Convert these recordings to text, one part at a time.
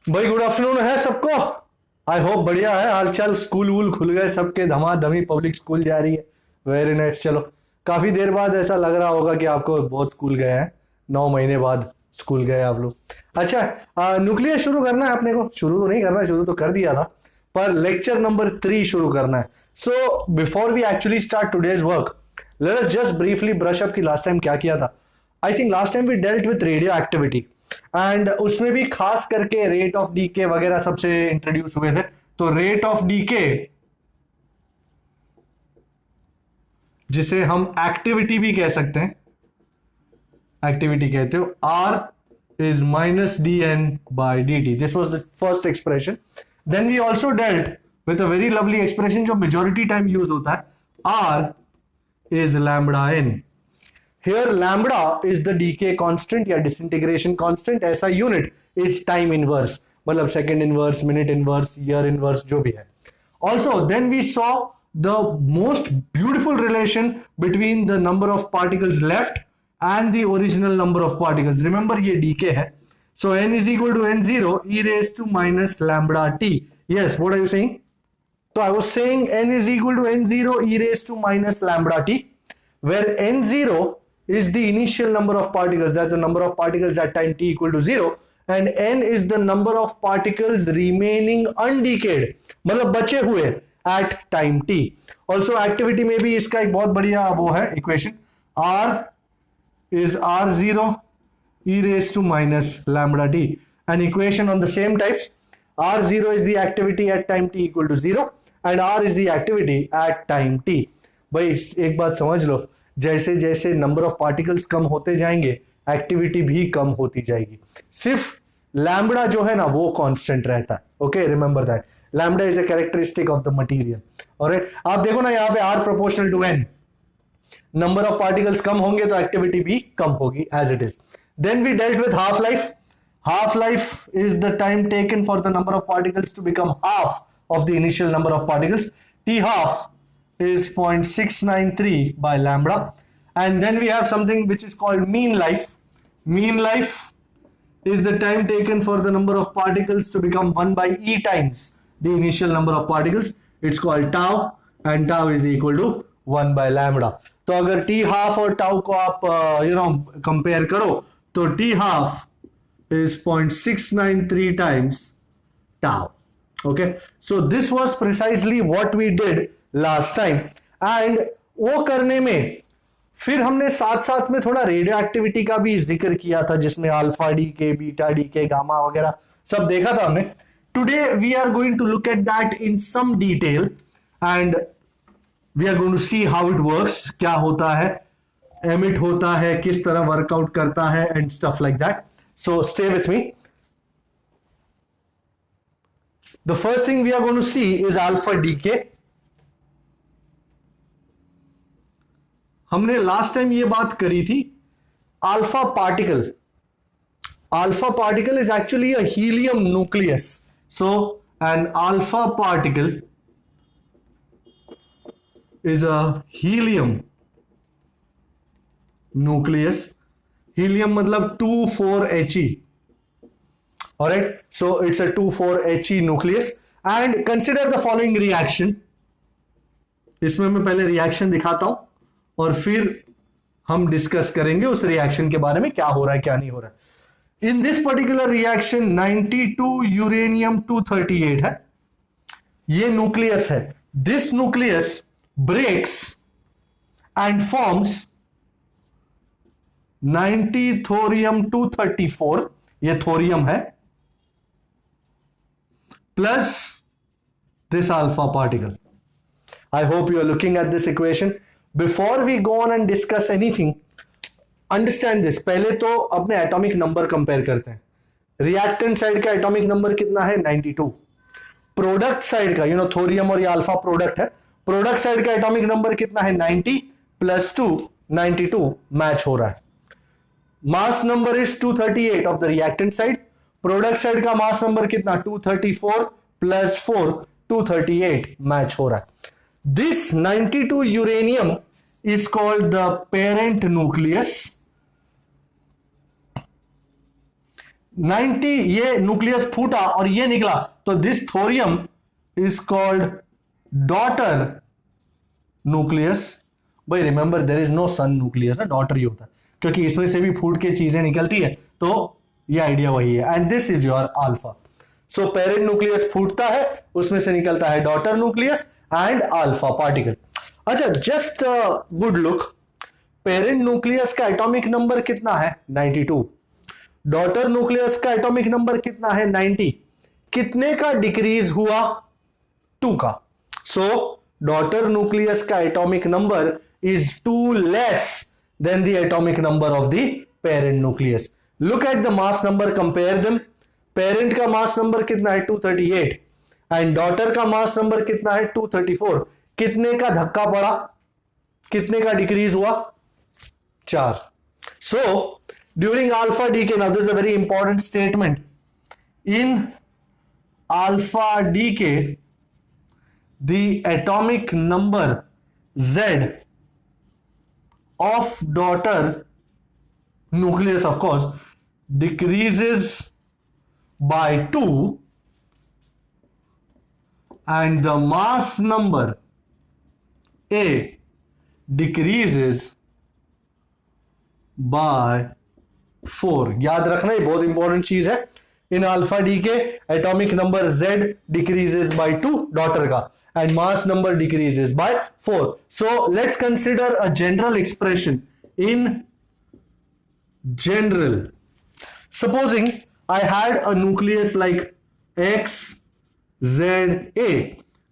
भाई good afternoon है सबको। आई होप बढ़िया है हाल चाल। स्कूल वूल खुल गए सबके, धमाधमी पब्लिक स्कूल जा रही है। Very nice. चलो, काफी देर बाद ऐसा लग रहा होगा कि आपको बहुत स्कूल गए हैं। 9 महीने बाद स्कूल गए आप लोग। अच्छा, न्यूक्लियर शुरू करना है अपने को। शुरू तो नहीं करना, शुरू तो कर दिया था, पर लेक्चर नंबर 3 शुरू करना है। So before we actually start today's work, let us just briefly brush up कि लास्ट टाइम क्या किया था। I think last time we dealt with radioactivity, and उसमें भी खास करके रेट ऑफ डीके वगैरह सबसे इंट्रोड्यूस हुए थे। तो रेट ऑफ डीके, जिसे हम एक्टिविटी भी कह सकते हैं, एक्टिविटी कहते हो, R is minus d N by d t. This was the first expression. Then we also dealt with a very lovely expression जो मेजोरिटी टाइम यूज होता है, R is lambda N. Here lambda is the decay constant या disintegration constant, ऐसा unit is time inverse, मतलब second inverse, minute inverse, year inverse जो भी है। Also then we saw the most beautiful relation between the number of particles left and the original number of particles. Remember ये decay है, so n is equal to n0 e raised to minus lambda t. Yes, what are you saying? So I was saying n is equal to n0 e raised to minus lambda t, where n0 is the initial number of particles, that's the number of particles at time t equal to 0, and n is the number of particles remaining undecayed, मतलब बचे हुए at time t. Also activity में भी इसका एक बहुत बढ़िया वो है equation, r is r0 e raised to minus lambda t, an equation on the same types. r0 is the activity at time t equal to 0 and r is the activity at time t. भाई एक बात समझ लो, जैसे जैसे number of particles कम होते जाएंगे activity भी कम होती जाएगी। सिर्फ लैम्बडा जो है ना वो कांस्टेंट रहता है। Okay, remember that lambda is a characteristic of the material. Alright, आप देखो ना यहाँ पे are proportional to N, number of particles कम होंगे तो एक्टिविटी भी कम होगी as it is. Then we dealt with half life. Half life is the time taken for the number of particles to become half of the initial number of particles. T half is 0.693 by lambda, and then we have something which is called mean life. Mean life is the time taken for the number of particles to become 1 by e times the initial number of particles. It's called tau, and tau is equal to 1 by lambda. तो अगर t half और tau को आप compare करो तो t half is 0.693 times tau. Okay, so this was precisely what we did last time, and वो करने में फिर हमने साथ साथ में थोड़ा रेडियो एक्टिविटी का भी जिक्र किया था, जिसमें alpha decay, beta decay, gamma वगैरह सब देखा था हमने। Today we are going to look at that in some detail and we are going to see how it works, क्या होता है, एमिट होता है, किस तरह वर्कआउट करता है and stuff like that. So stay with me. The first thing we are going to see is alpha decay. हमने लास्ट टाइम ये बात करी थी, alpha particle. Alpha particle is actually a helium nucleus. So an alpha particle is a helium nucleus. Helium मतलब 2,4He। Alright, so it's a 2,4He nucleus. And consider the following reaction. इसमें मैं पहले reaction दिखाता हूं और फिर हम discuss करेंगे उस रिएक्शन के बारे में, क्या हो रहा है क्या नहीं हो रहा है। In this particular reaction 92 uranium 238 है, ये न्यूक्लियस है। This nucleus breaks and forms 90 thorium 234, ये थोरियम है, plus this alpha particle. I hope you are looking at this equation. Before we go on and discuss anything, understand this. पहले तो अपने atomic number compare करते हैं। Reactant side का atomic number कितना है? 92। प्रोडक्ट साइड का, थोरियम और ये अल्फा प्रोडक्ट है, प्रोडक्ट साइड का एटॉमिक नंबर कितना है? 90 प्लस 2, 92 मैच हो रहा है। Mass number is 238 of the reactant side. Product side का मास नंबर कितना? 234 प्लस 4, 238 मैच हो रहा है। This 92 uranium is called the parent nucleus. 90 ये न्यूक्लियस फूटा और ये निकला, तो this thorium is called daughter nucleus. भाई remember there is no son nucleus, daughter ही होता है, क्योंकि इसमें से भी फूट के चीजें निकलती है. तो ये आइडिया वही है. And this is your alpha. So parent nucleus फूटता है, उसमें से निकलता है daughter nucleus and alpha particle. अच्छा, just good look. Parent nucleus का एटॉमिक नंबर कितना है? 92. डॉटर न्यूक्लियस का एटॉमिक नंबर कितना है? 90. कितने का डिक्रीज हुआ? 2 का. सो डॉटर न्यूक्लियस का atomic number is 2 less than the atomic number of the parent nucleus. Look at the mass number, compare them. Parent का mass number कितना है? 238 and daughter का mass number कितना है? 234. कितने का धक्का पड़ा? कितने का डिक्रीज हुआ? 4. So during alpha decay, now this is a very important statement. In alpha decay, the atomic number Z of daughter nucleus, of course, decreases by 2 and the mass number A decreases by 4. याद रखना, ये बहुत important चीज है. In alpha decay, atomic number Z decreases by 2, daughter का, and mass number decreases by 4. So let's consider a general expression. In general, supposing I had a nucleus like X, Z, A,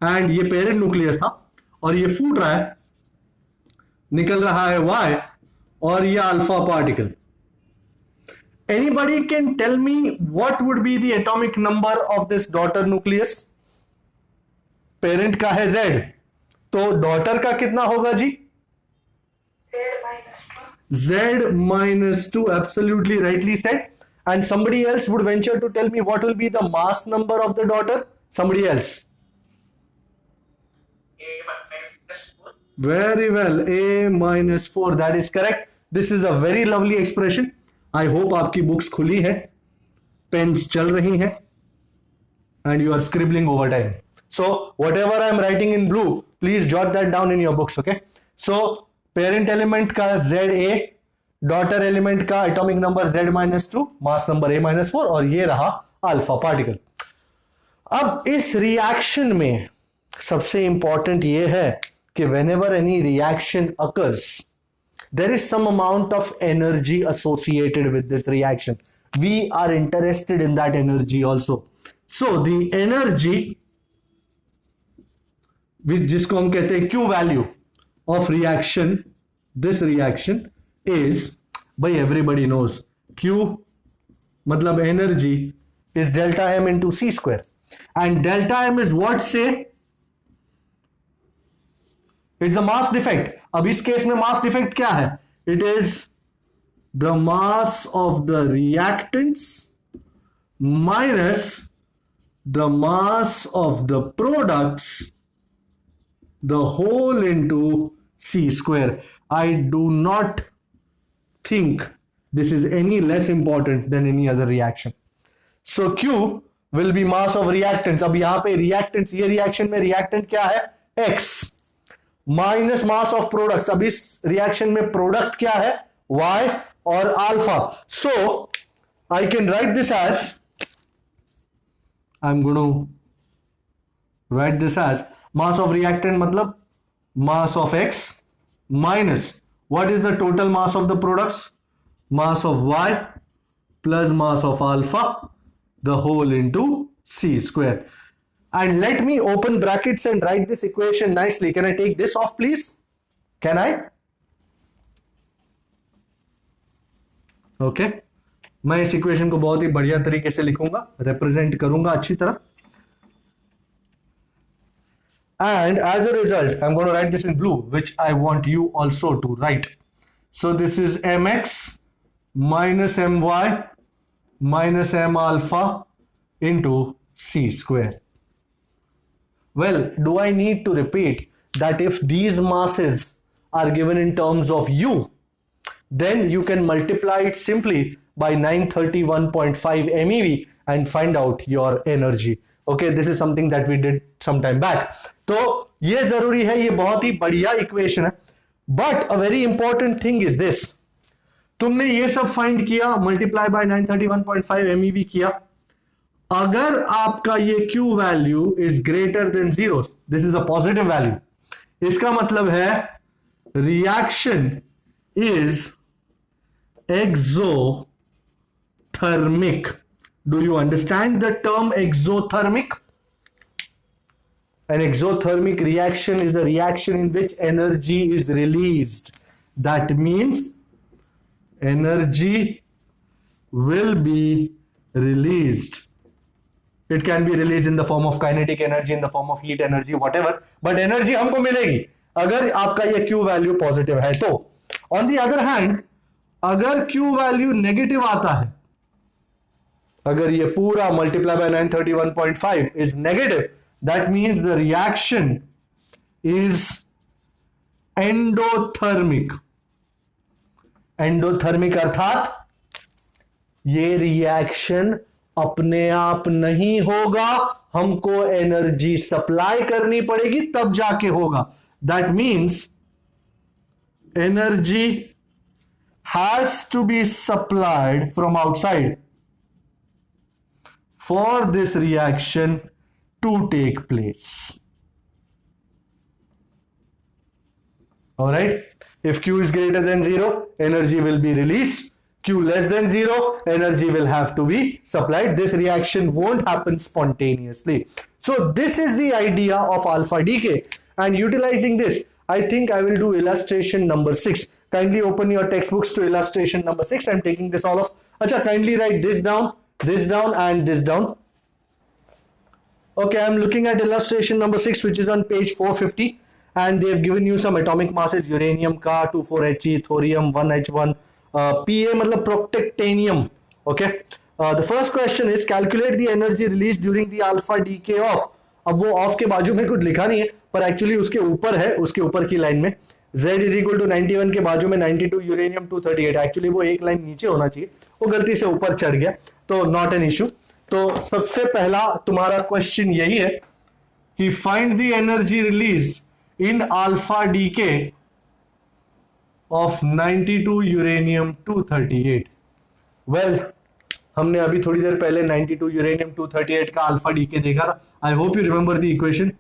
and ये parent nucleus था और ये फूट रहा है, निकल रहा है Y और ये alpha particle. Anybody can tell me what would be the atomic number of this daughter nucleus? Parent का है Z, तो daughter का कितना होगा जी? Z minus 2, absolutely rightly said. And somebody else would venture to tell me what will be the mass number of the daughter? Somebody else. Very well, A minus 4, that is correct. This is a very lovely expression. I hope आपकी books खुली है, pens चल रही हैं, and you are scribbling over time. So whatever I am writing in blue, please jot that down in your books. Okay, so parent element का ZA, daughter element का atomic number Z minus 2, mass number A minus 4, और ये रहा alpha particle. अब इस reaction में सबसे important ये है कि whenever any reaction occurs, there is some amount of energy associated with this reaction. We are interested in that energy also. So the energy, which जिसको हम कहते हैं Q value of reaction, this reaction is, by everybody knows, Q मतलब energy is delta M into C square, and delta M is what, say? It's a mass defect. अब इस case में मास defect क्या है? It is the mass of the reactants minus the mass of the products, the whole into C square. I do not think this is any less important than any other reaction. So Q will be mass of reactants. अब यहां पे reactants, ये reaction में reactant क्या है? X minus mass of products. अब इस reaction में प्रोडक्ट क्या है? Y और alpha. So I can write this as, I am going to write this as mass of reactant मतलब mass of X minus what is the total mass of the products? Mass of Y plus mass of alpha, the whole into C square. And let me open brackets and write this equation nicely. Can I take this off, please? Can I? Okay. मैं इस equation को बहुत ही बढ़िया तरीके से लिखूंगा, represent करूंगा अच्छी तरह. And as a result, I'm going to write this in blue, which I want you also to write. So this is mx minus my minus m alpha into C square. Well, do I need to repeat that if these masses are given in terms of U, then you can multiply it simply by 931.5 MeV and find out your energy. Okay, this is something that we did some time back. तो ये जरूरी है, ये बहुत ही बढ़िया equation है. But a very important thing is this, तुमने ये सब फाइंड किया, मल्टीप्लाई बाय 931.5 MeV किया. अगर आपका ये Q value is greater than 0, this is a positive value, इसका मतलब है reaction is exothermic. Do you understand the term exothermic? An exothermic reaction is a reaction in which energy is released. That means energy will be released. It can be released in the form of kinetic energy, in the form of heat energy, whatever. But energy हमको मिलेगी अगर आपका ये Q value positive है तो. On the other hand, अगर Q value negative आता है, अगर ये पूरा multiply by 931.5 is negative, that means the reaction is endothermic. Endothermic अर्थात ये रिएक्शन अपने आप नहीं होगा, हमको एनर्जी सप्लाई करनी पड़ेगी तब जाके होगा. That means energy has to be supplied from outside for this reaction to take place. All right. If Q is greater than 0, energy will be released. Q less than 0, energy will have to be supplied. This reaction won't happen spontaneously. So this is the idea of alpha decay, and utilizing this, I think I will do illustration number 6. Kindly open your textbooks to illustration number 6. I'm taking this all off. Acha, kindly write this down, and this down. Okay, I'm looking at illustration number 6, which is on page 450, and they have given you some atomic masses. Uranium का 24He, thorium 1H1, Pa मतलब protactinium. Okay. The first question is calculate the energy released during the alpha decay of. अब वो of के बाजू में कुछ लिखा नहीं है, पर एक्चुअली उसके ऊपर है, उसके ऊपर की लाइन में Z इज इक्वल टू 91 के बाजू में 92 यूरेनियम 238. एक्चुअली वो एक लाइन नीचे होना चाहिए, वो गलती से ऊपर चढ़ गया, तो नॉट एन इशू. तो सबसे पहला तुम्हारा क्वेश्चन यही है कि find the energy release in alpha decay of 92 uranium 238. Well, हमने अभी थोड़ी देर पहले 92 यूरेनियम 238 का अल्फा डीके देखा था. आई hope you remember the equation.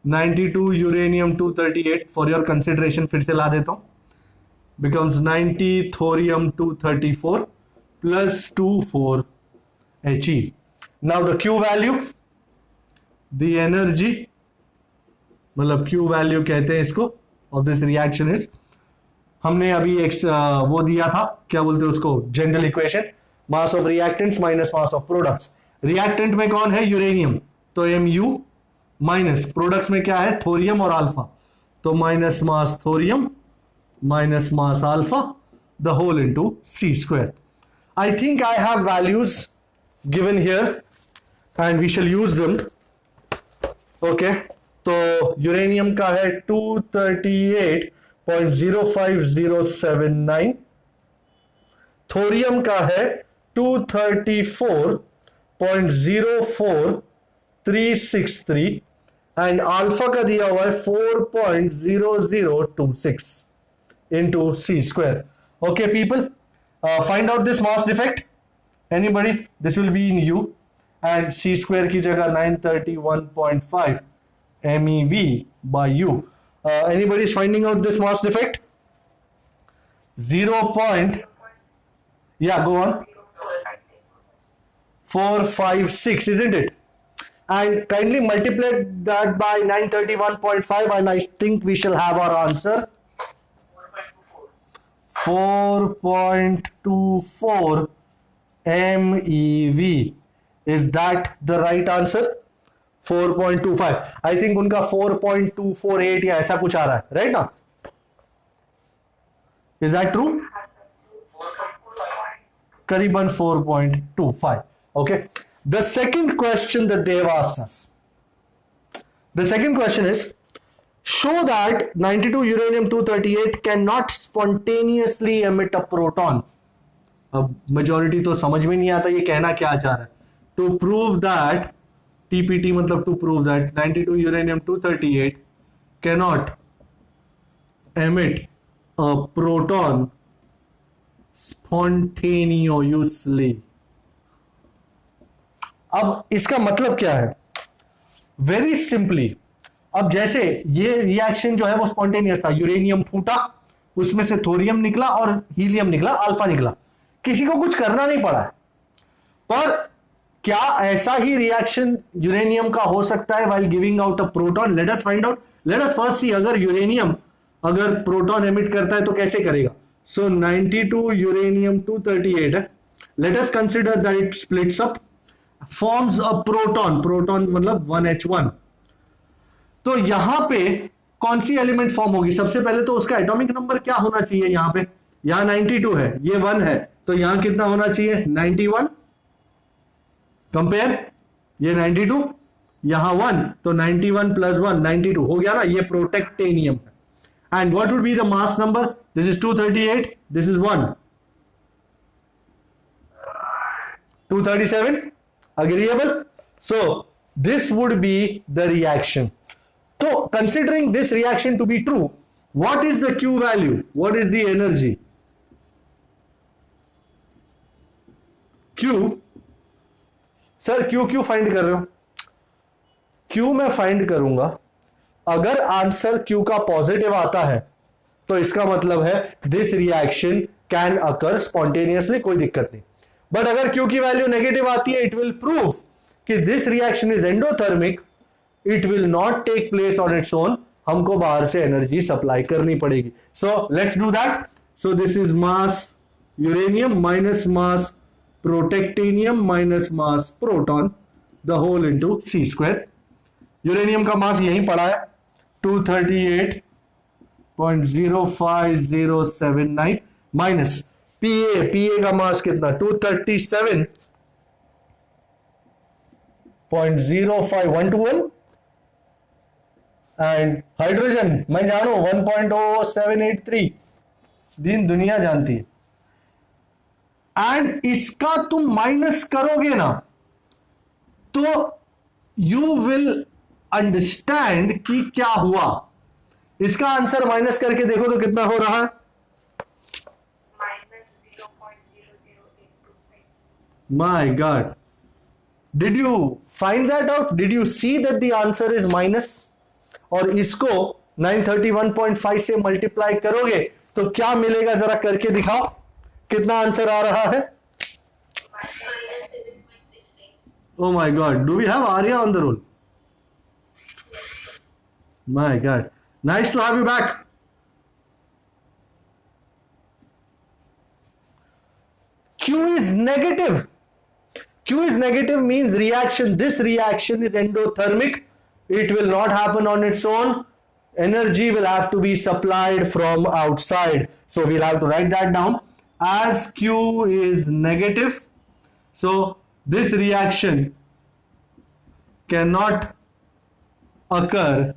92 uranium 238 for your consideration फिर से ला देता हूं, becomes 90 thorium 234 plus 24He. Now the Q value, the energy, मतलब Q value कहते हैं इसको, of this reaction is, हमने अभी एक वो दिया था, क्या बोलते हैं उसको, general equation, mass of reactants minus mass of products. Reactant में कौन है? यूरेनियम, तो Mu माइनस प्रोडक्ट्स में क्या है? थोरियम और अल्फा, तो minus mass thorium minus mass alpha the whole into C square. I think I have values given here and we shall use them. Okay, तो यूरेनियम का है 238.05079, thorium का है 234.04363 एंड अल्फा का दिया हुआ है 4.0026 into C square. Okay, people, find out this mass defect. Anybody? This will be in U, and C square की जगह 931.5 MeV by U. Anybody is finding out this mass defect? 0. Yeah, go on. 456, isn't it? And kindly multiply that by 931.5 and I think we shall have our answer. 4.24 MeV. Is that the right answer? 4.25. I think उनका 4.248 या ऐसा कुछ आ रहा है, right ना? Is that true? करीबन 4.25. Okay. The second question that they have asked us. The second question is, show that 92 uranium 238 cannot spontaneously emit a proton. अब majority तो समझ में नहीं आता ये कहना क्या चाह रहा है. टू प्रूव दैट, टीपीटी मतलब to prove that 92 uranium 238 cannot emit a proton spontaneously. अब इसका मतलब क्या है? वेरी सिंपली, अब जैसे ये रिएक्शन जो है वो स्पॉन्टेनियस था, यूरेनियम फूटा, उसमें से थोरियम निकला और हीलियम निकला, अल्फा निकला, किसी को कुछ करना नहीं पड़ा है. पर क्या ऐसा ही रिएक्शन यूरेनियम का हो सकता है while giving out a proton? Let us find out. Let us first see अगर यूरेनियम अगर प्रोटॉन एमिट करता है तो कैसे करेगा. सो 92 यूरेनियम 238 है. Let us consider that it splits up, forms a proton, proton मतलब 1H1. तो यहां पे कौन सी एलिमेंट फॉर्म होगी? सबसे पहले तो उसका एटॉमिक नंबर क्या होना चाहिए. यहां पे यहां 92 है, ये 1 है, तो यहां कितना होना चाहिए? 91. कंपेयर, ये 92, यहां 1, तो 91 प्लस 1 92 हो गया ना. ये प्रोटेक्टेनियम है. And what would be the mass number? This is 238, this is 1. 237, agreeable? So, this would be the reaction. So, considering this reaction to be true, what is the Q value? What is the energy? Q, sir, Q क्यों find कर रहे हो? Q मैं find करूंगा, अगर answer Q का positive आता है तो इसका मतलब है this reaction can occur spontaneously, कोई दिक्कत नहीं. बट अगर Q की वैल्यू नेगेटिव आती है, इट विल प्रूव कि this reaction is endothermic, it will not take place on its own, हमको बाहर से एनर्जी सप्लाई करनी पड़ेगी. So let's do that. So this is mass uranium minus mass protactinium minus mass proton the whole into C square. Uranium का mass यहीं पड़ा है 238.05079 minus पीए का मास कितना? 237.05121 एंड हाइड्रोजन मैं जानू 1.0783, दिन दुनिया जानती है. एंड इसका तुम माइनस करोगे ना तो यू विल अंडरस्टैंड कि क्या हुआ. इसका आंसर माइनस करके देखो तो कितना हो रहा है? My God, did you find that out? Did you see that the answer is minus? और इसको 931.5 से मल्टीप्लाई करोगे तो क्या मिलेगा? जरा करके दिखाओ, कितना आंसर आ रहा है? Oh my God, do we have Arya on the roll? My God, nice to have you back. Q is negative. Q is negative means reaction. This reaction is endothermic. It will not happen on its own. Energy will have to be supplied from outside. So we'll have to write that down as Q is negative. So this reaction cannot occur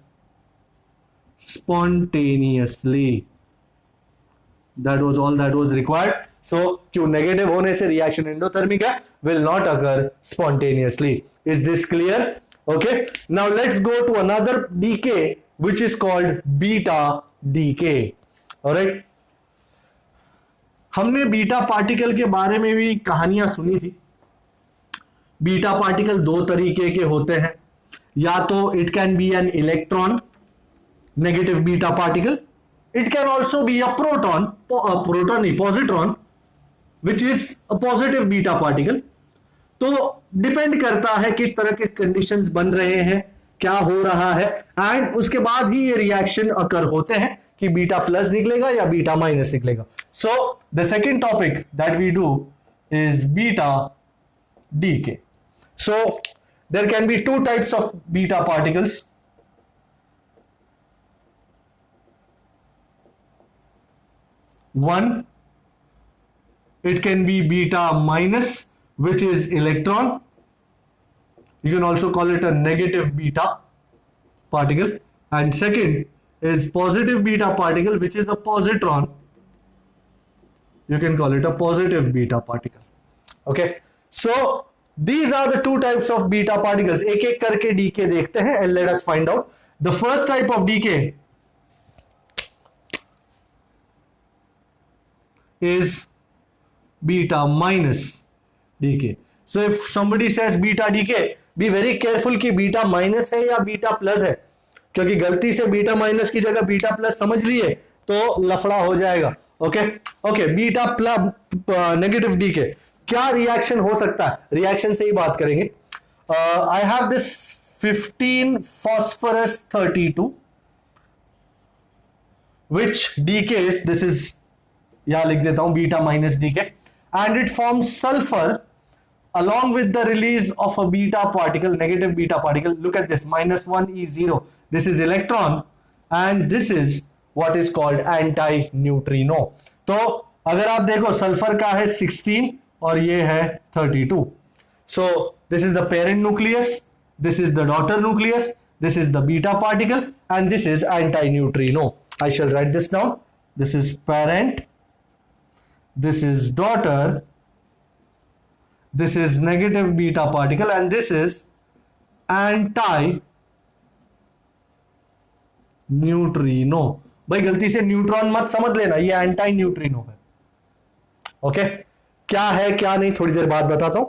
spontaneously. That was all that was required. So Q negative होने से reaction endothermic है, will not occur spontaneously. Is this clear? Okay. Now let's go to another decay which is called beta decay. Alright. हमने beta particle के बारे में भी कहानियां सुनी थी. बीटा पार्टिकल दो तरीके के होते हैं, या तो it can be an electron, negative beta particle. It can also be a proton, proton नहीं positron, which is a positive beta particle. तो डिपेंड करता है किस तरह के कंडीशंस बन रहे हैं, क्या हो रहा है, एंड उसके बाद ही ये रिएक्शन अकर होते हैं कि बीटा प्लस निकलेगा या बीटा माइनस निकलेगा. So the second topic that we do is beta decay. So there can be two types of beta particles. One, it can be beta minus, which is electron. You can also call it a negative beta particle. And second is positive beta particle, which is a positron. you can call it a positive beta particle. Okay, so these are the two types of beta particles. एक एक करके decay देखते हैं and let us find out. The first type of decay is beta minus decay. So if somebody says beta decay, be very careful कि beta minus है या beta plus है, क्योंकि गलती से beta minus की जगह beta plus समझ लिए तो लफड़ा हो जाएगा. Okay, beta plus negative decay, क्या रिएक्शन हो सकता है? रिएक्शन से ही बात करेंगे. I have this 15 phosphorus 32 which decays, this is, यहां लिख देता हूं beta minus decay, and it forms sulfur along with the release of a beta particle, negative beta particle. Look at this, -1e0, this is electron and this is what is called anti-neutrino. तो अगर आप देखो sulphur का है 16 और ये है 32. So this is the parent nucleus, this is the daughter nucleus, this is the beta particle and this is anti-neutrino. I shall write this down. This is parent, this is daughter, this is negative beta particle and this is anti-neutrino. भाई गलती से neutron मत समझ लेना, ये anti neutrino है. Okay, क्या है क्या नहीं थोड़ी देर बाद बताता हूं,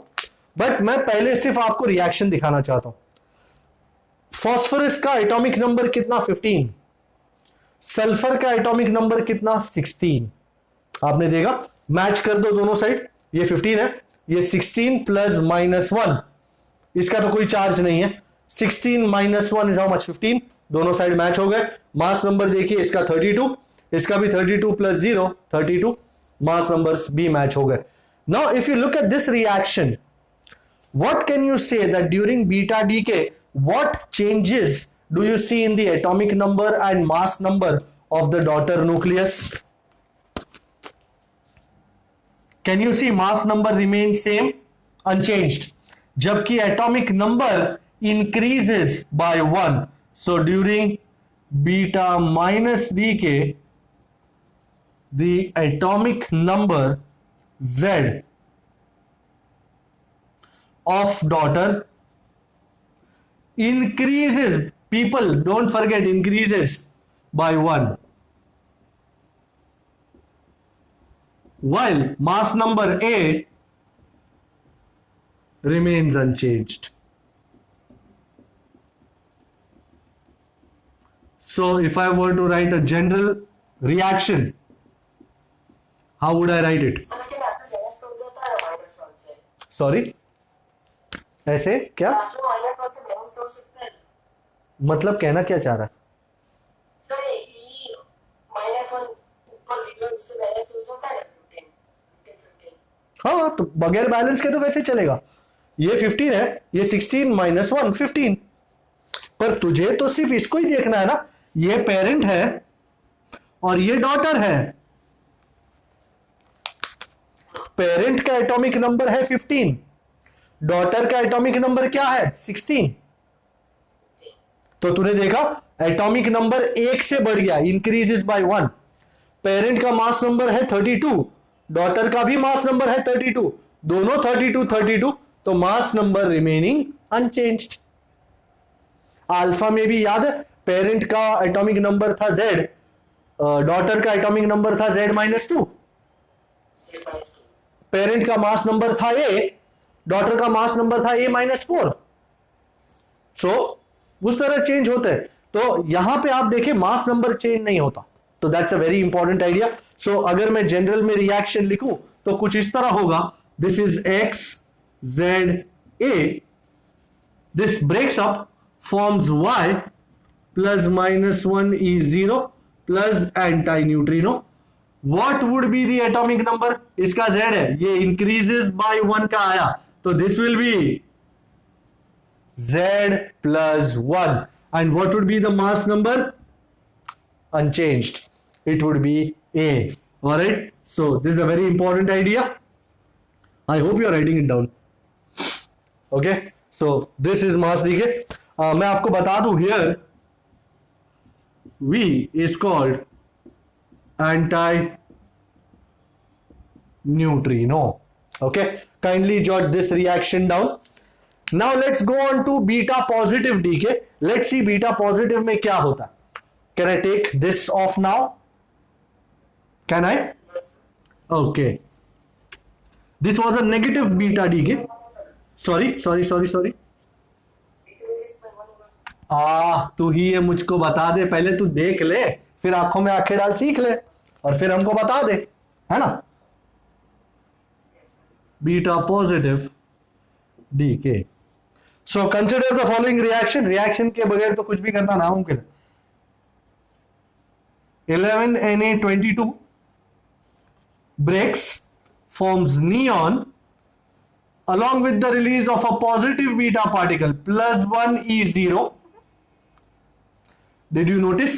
बट मैं पहले सिर्फ आपको रिएक्शन दिखाना चाहता हूं. फास्फोरस का एटॉमिक नंबर कितना? 15. सल्फर का एटॉमिक नंबर कितना? 16. आपने देखा, मैच कर दो दोनों साइड, ये 15 है, ये 16 प्लस -1, इसका तो कोई चार्ज नहीं है. 16 - 1 इज हाउ मच? 15. दोनों साइड मैच हो गए. मास नंबर देखिए, इसका 32, इसका भी 32 प्लस 0 32, मास नंबर्स भी मैच हो गए. Now if you look at this reaction, what can you say that during beta decay, what changes do you see in the atomic number and mass number of the daughter nucleus? Can you see mass number remains same, unchanged, जबकि atomic number increases by 1. So during beta minus decay, the atomic number Z of daughter increases. People don't forget, increases by 1, while mass number A remains unchanged. So if I were to write a general reaction, how would I write it? Sorry, ऐसे क्या मतलब कहना क्या चाह रहा है? हाँ, तो बगैर बैलेंस के तो कैसे चलेगा? ये 15 है, ये 16 - 1 15. पर तुझे तो सिर्फ इसको ही देखना है ना, ये पेरेंट है और ये डॉटर है. पेरेंट का एटॉमिक नंबर है 15, डॉटर का एटॉमिक नंबर क्या है? 16. तो तूने देखा एटॉमिक नंबर 1 से बढ़ गया, इंक्रीजेस बाय 1. पेरेंट का मास नंबर है 32, डॉटर का भी मास नंबर है 32, दोनों 32 32, तो मास नंबर रिमेनिंग अनचेंज्ड. अल्फा में भी याद है, पेरेंट का एटॉमिक नंबर था Z, डॉटर का एटॉमिक नंबर था Z-2. पेरेंट का मास नंबर था A, डॉटर का मास नंबर था A-4. सो उस तरह चेंज होता है. तो यहां पे आप देखें मास नंबर चेंज नहीं होता. तो that's a very important idea. So अगर मैं जनरल में रिएक्शन लिखूं तो कुछ इस तरह होगा. This is X Z A, this breaks up, forms Y plus -1 E0 plus anti-neutrino. What would be the atomic number? इसका Z है, ये increases by 1 का आया, तो this will be Z plus 1. And what would be the mass number? Unchanged. It would be A. Alright, so this is a very important idea. I hope you are writing it down. Okay, so this is mass decay. मैं आपको बता दूं, here V is called anti neutrino. Okay, kindly jot this reaction down. Now let's go on to beta positive decay. Let's see beta positive में क्या होता है. Can I take this off now? Can I? Okay. This was a negative beta decay. Sorry. तू ही ये मुझको बता दे, पहले तू देख ले, फिर आंखों में आंखें डाल सीख ले, और फिर हमको बता दे, है ना. Beta positive decay. So consider the following reaction. Reaction के बगैर तो कुछ भी करना नामुमकिन. 11Na22 breaks, forms neon along with the release of a positive beta particle plus 1E0. Did you notice?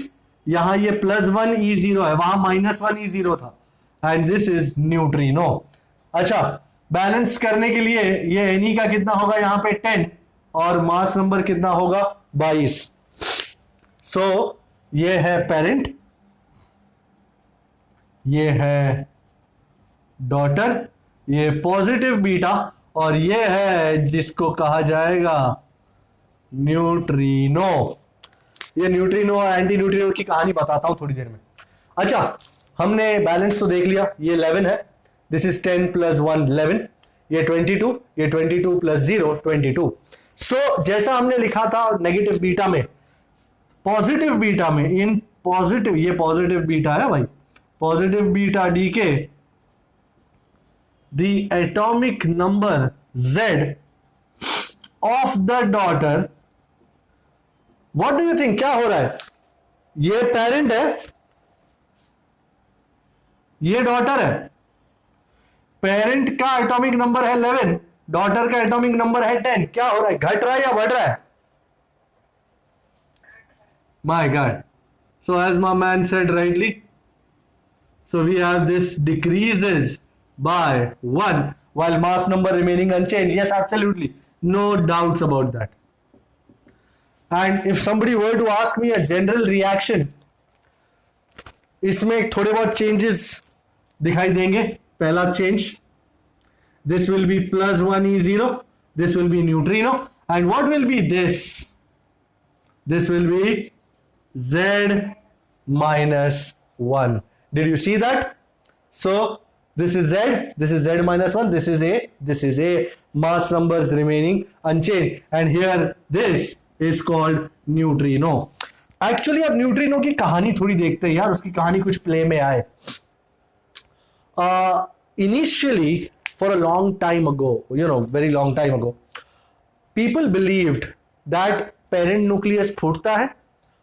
यहां ये plus 1E0 है, वहां minus 1E0 था, and this is neutrino. अच्छा, बैलेंस करने के लिए ये Ne का कितना होगा यहां पे 10 और मास नंबर कितना होगा 22. सो ये है पेरेंट, ये है डॉटर, ये पॉजिटिव बीटा, और ये है जिसको कहा जाएगा न्यूट्रिनो. ये न्यूट्रिनो और एंटी न्यूट्रिनो की कहानी बताता हूं थोड़ी देर में. अच्छा, हमने बैलेंस तो देख लिया. ये 11 है, दिस इज 10 प्लस 1 11, ये 22, ये 22 प्लस 0 22. सो जैसा हमने लिखा था नेगेटिव बीटा में, पॉजिटिव बीटा में, इन पॉजिटिव, ये पॉजिटिव बीटा है भाई, positive beta DK, the atomic number Z of the daughter. What do you think? क्या हो रहा है? ये पेरेंट है, ये डॉटर है. पेरेंट का एटॉमिक नंबर है 11, डॉटर का एटॉमिक नंबर है 10. क्या हो रहा है? घट रहा है या बढ़ रहा है? My God. So as my man said rightly, so we have this decreases by 1 while mass number remaining unchanged. Yes, absolutely, no doubts about that. And if somebody were to ask me a general reaction, इसमें थोड़े बहुत changes दिखाई देंगे. पहला change, this will be plus 1E0, this will be neutrino, and what will be this? This will be Z minus 1. Did you see that? So this is Z, this is Z minus 1, this is A, mass numbers remaining unchanged, and here this is called neutrino. Actually अब neutrino की कहानी थोड़ी देखते हैं यार, उसकी कहानी कुछ प्ले में आए. Initially, for a long time ago, very long time ago, people believed that parent nucleus फूटता है,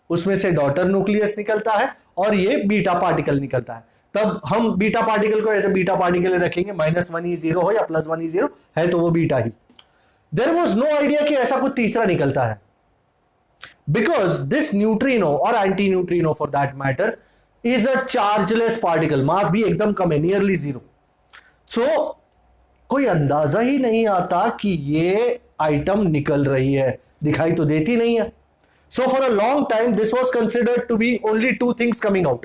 उसमें से डॉटर न्यूक्लियस निकलता है, और ये बीटा पार्टिकल निकलता है. तब हम बीटा पार्टिकल को ऐसे बीटा पार्टिकल रखेंगे, -1E0 हो या +1E0 है तो वो बीटा ही. देयर वाज नो आइडिया कि ऐसा कुछ तीसरा निकलता है, बिकॉज दिस न्यूट्रिनो और anti neutrino for that matter is a chargeless particle. Mass भी एकदम कम है, नियरली 0. सो कोई अंदाजा ही नहीं आता कि ये आइटम निकल रही है, दिखाई तो देती नहीं है. So for a long time, this was considered to be only two things coming out.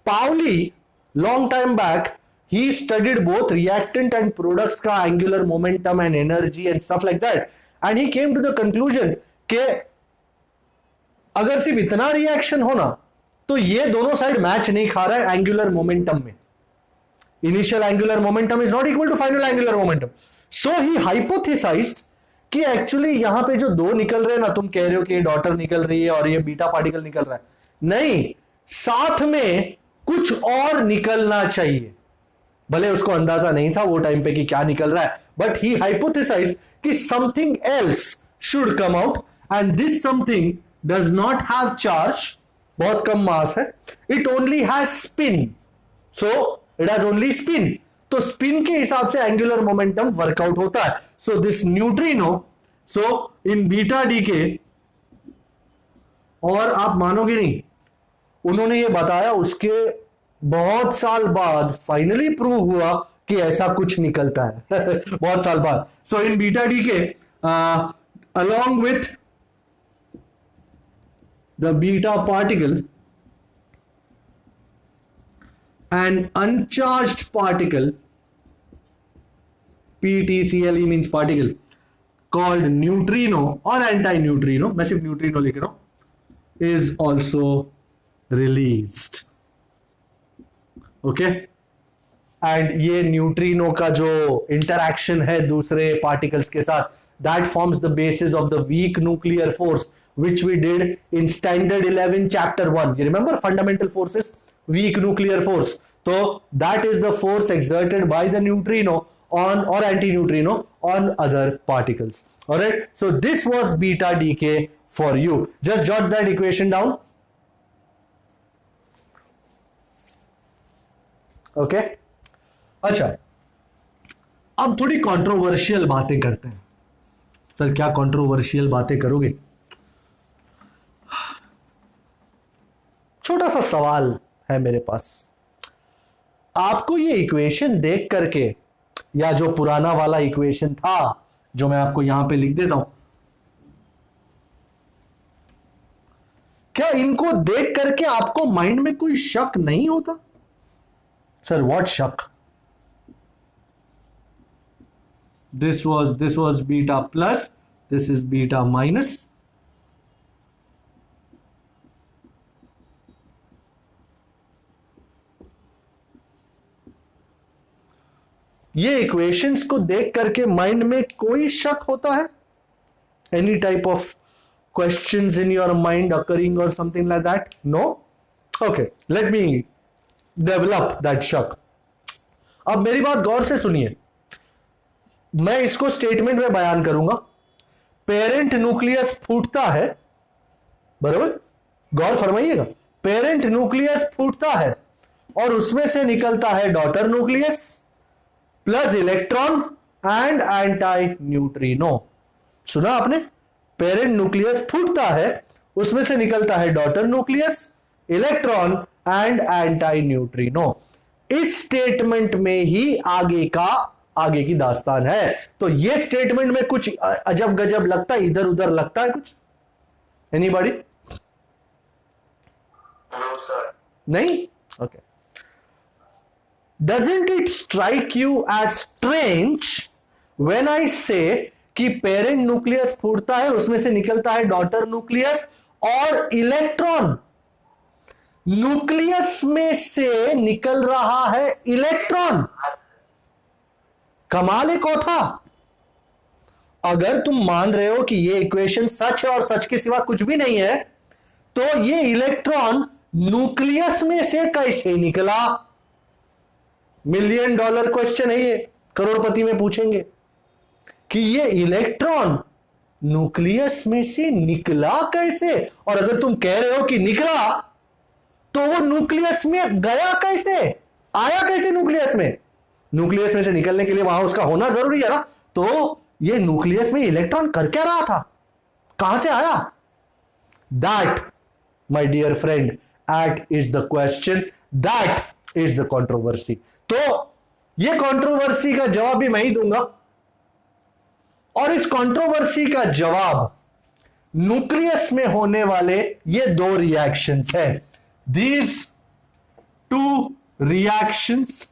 Pauli, long time back, he studied both reactant and products का angular momentum and energy and stuff like that. And he came to the conclusion कि अगर सिर्फ इतना reaction होना तो ये दोनों side match नहीं खा रहा है एंगुलर मोमेंटम में. Initial angular momentum is not equal to final angular momentum. So he hypothesized कि एक्चुअली यहां पे जो दो निकल रहे हैं ना, तुम कह रहे हो कि ये डॉटर निकल रही है और ये बीटा पार्टिकल निकल रहा है, नहीं, साथ में कुछ और निकलना चाहिए. भले उसको अंदाजा नहीं था वो टाइम पे कि क्या निकल रहा है, बट ही हाइपोथेसाइज्ड कि something else should come out, and this something does not have charge, बहुत कम मास है, it only has spin. So it has only spin. तो स्पिन के हिसाब से एंगुलर मोमेंटम वर्कआउट होता है. So this neutrino, so in beta DK, और आप मानोगे नहीं, उन्होंने ये बताया, उसके बहुत साल बाद फाइनली प्रूव हुआ कि ऐसा कुछ निकलता है. बहुत साल बाद. So in beta decay along with the beta particle, an uncharged particle PTCLE means particle called neutrino or anti-neutrino, मैं सिर्फ न्यूट्रिनो लिख रहा हूं, is also released. Okay and ये न्यूट्रिनो का जो इंटरैक्शन है दूसरे पार्टिकल्स के साथ, that forms the basis of the weak nuclear force which we did in standard 11 chapter 1. You remember fundamental forces, weak nuclear force. So that is the force exerted by the neutrino on or anti-neutrino on other particles. All right, so this was beta decay for you. Just jot that equation down. Okay, अच्छा, अब थोड़ी controversial बातें करते हैं. Sir क्या controversial बातें करोगे? छोटा सा सवाल है मेरे पास. आपको ये इक्वेशन देख करके, या जो पुराना वाला इक्वेशन था जो मैं आपको यहां पे लिख देता हूं, क्या इनको देख करके आपको माइंड में कोई शक नहीं होता? सर व्हाट शक? This was beta plus, this is beta minus. ये इक्वेशंस को देख करके माइंड में कोई शक होता है? Any type of questions in your mind occurring और something like that? No? Okay, let me develop that शक. अब मेरी बात गौर से सुनिए, मैं इसको स्टेटमेंट में बयान करूंगा. पेरेंट न्यूक्लियस फूटता है, बराबर, गौर फरमाइएगा. पेरेंट न्यूक्लियस फूटता है और उसमें से निकलता है daughter nucleus plus electron and anti neutrino. सुना आपने? पेरेंट न्यूक्लियस फूटता है, उसमें से निकलता है daughter nucleus, electron and anti neutrino. इस स्टेटमेंट में ही आगे की दास्तान है. तो ये स्टेटमेंट में कुछ अजब गजब लगता है, इधर उधर लगता है कुछ? एनीबॉडी? नहीं? Okay. Doesn't it strike you as strange when I say कि पेरेंट न्यूक्लियस फूटता है, उसमें से निकलता है डॉटर न्यूक्लियस और इलेक्ट्रॉन, न्यूक्लियस में से निकल रहा है इलेक्ट्रॉन. कमाल एक और था. अगर तुम मान रहे हो कि ये इक्वेशन सच है और सच के सिवा कुछ भी नहीं है, तो ये इलेक्ट्रॉन न्यूक्लियस में से कैसे निकला? $1 मिलियन क्वेश्चन है ये. करोड़पति में पूछेंगे कि ये इलेक्ट्रॉन न्यूक्लियस में से निकला कैसे. और अगर तुम कह रहे हो कि निकला, तो वो न्यूक्लियस में गया कैसे, आया कैसे न्यूक्लियस में? न्यूक्लियस में से निकलने के लिए वहां उसका होना जरूरी है ना. तो ये न्यूक्लियस में इलेक्ट्रॉन कर क्या रहा था, कहां से आया? That my dear friend, that is the question, that is the controversy. तो ये कंट्रोवर्सी का जवाब भी मैं ही दूंगा. और इस कंट्रोवर्सी का जवाब न्यूक्लियस में होने वाले ये 2 रिएक्शंस है. These 2 reactions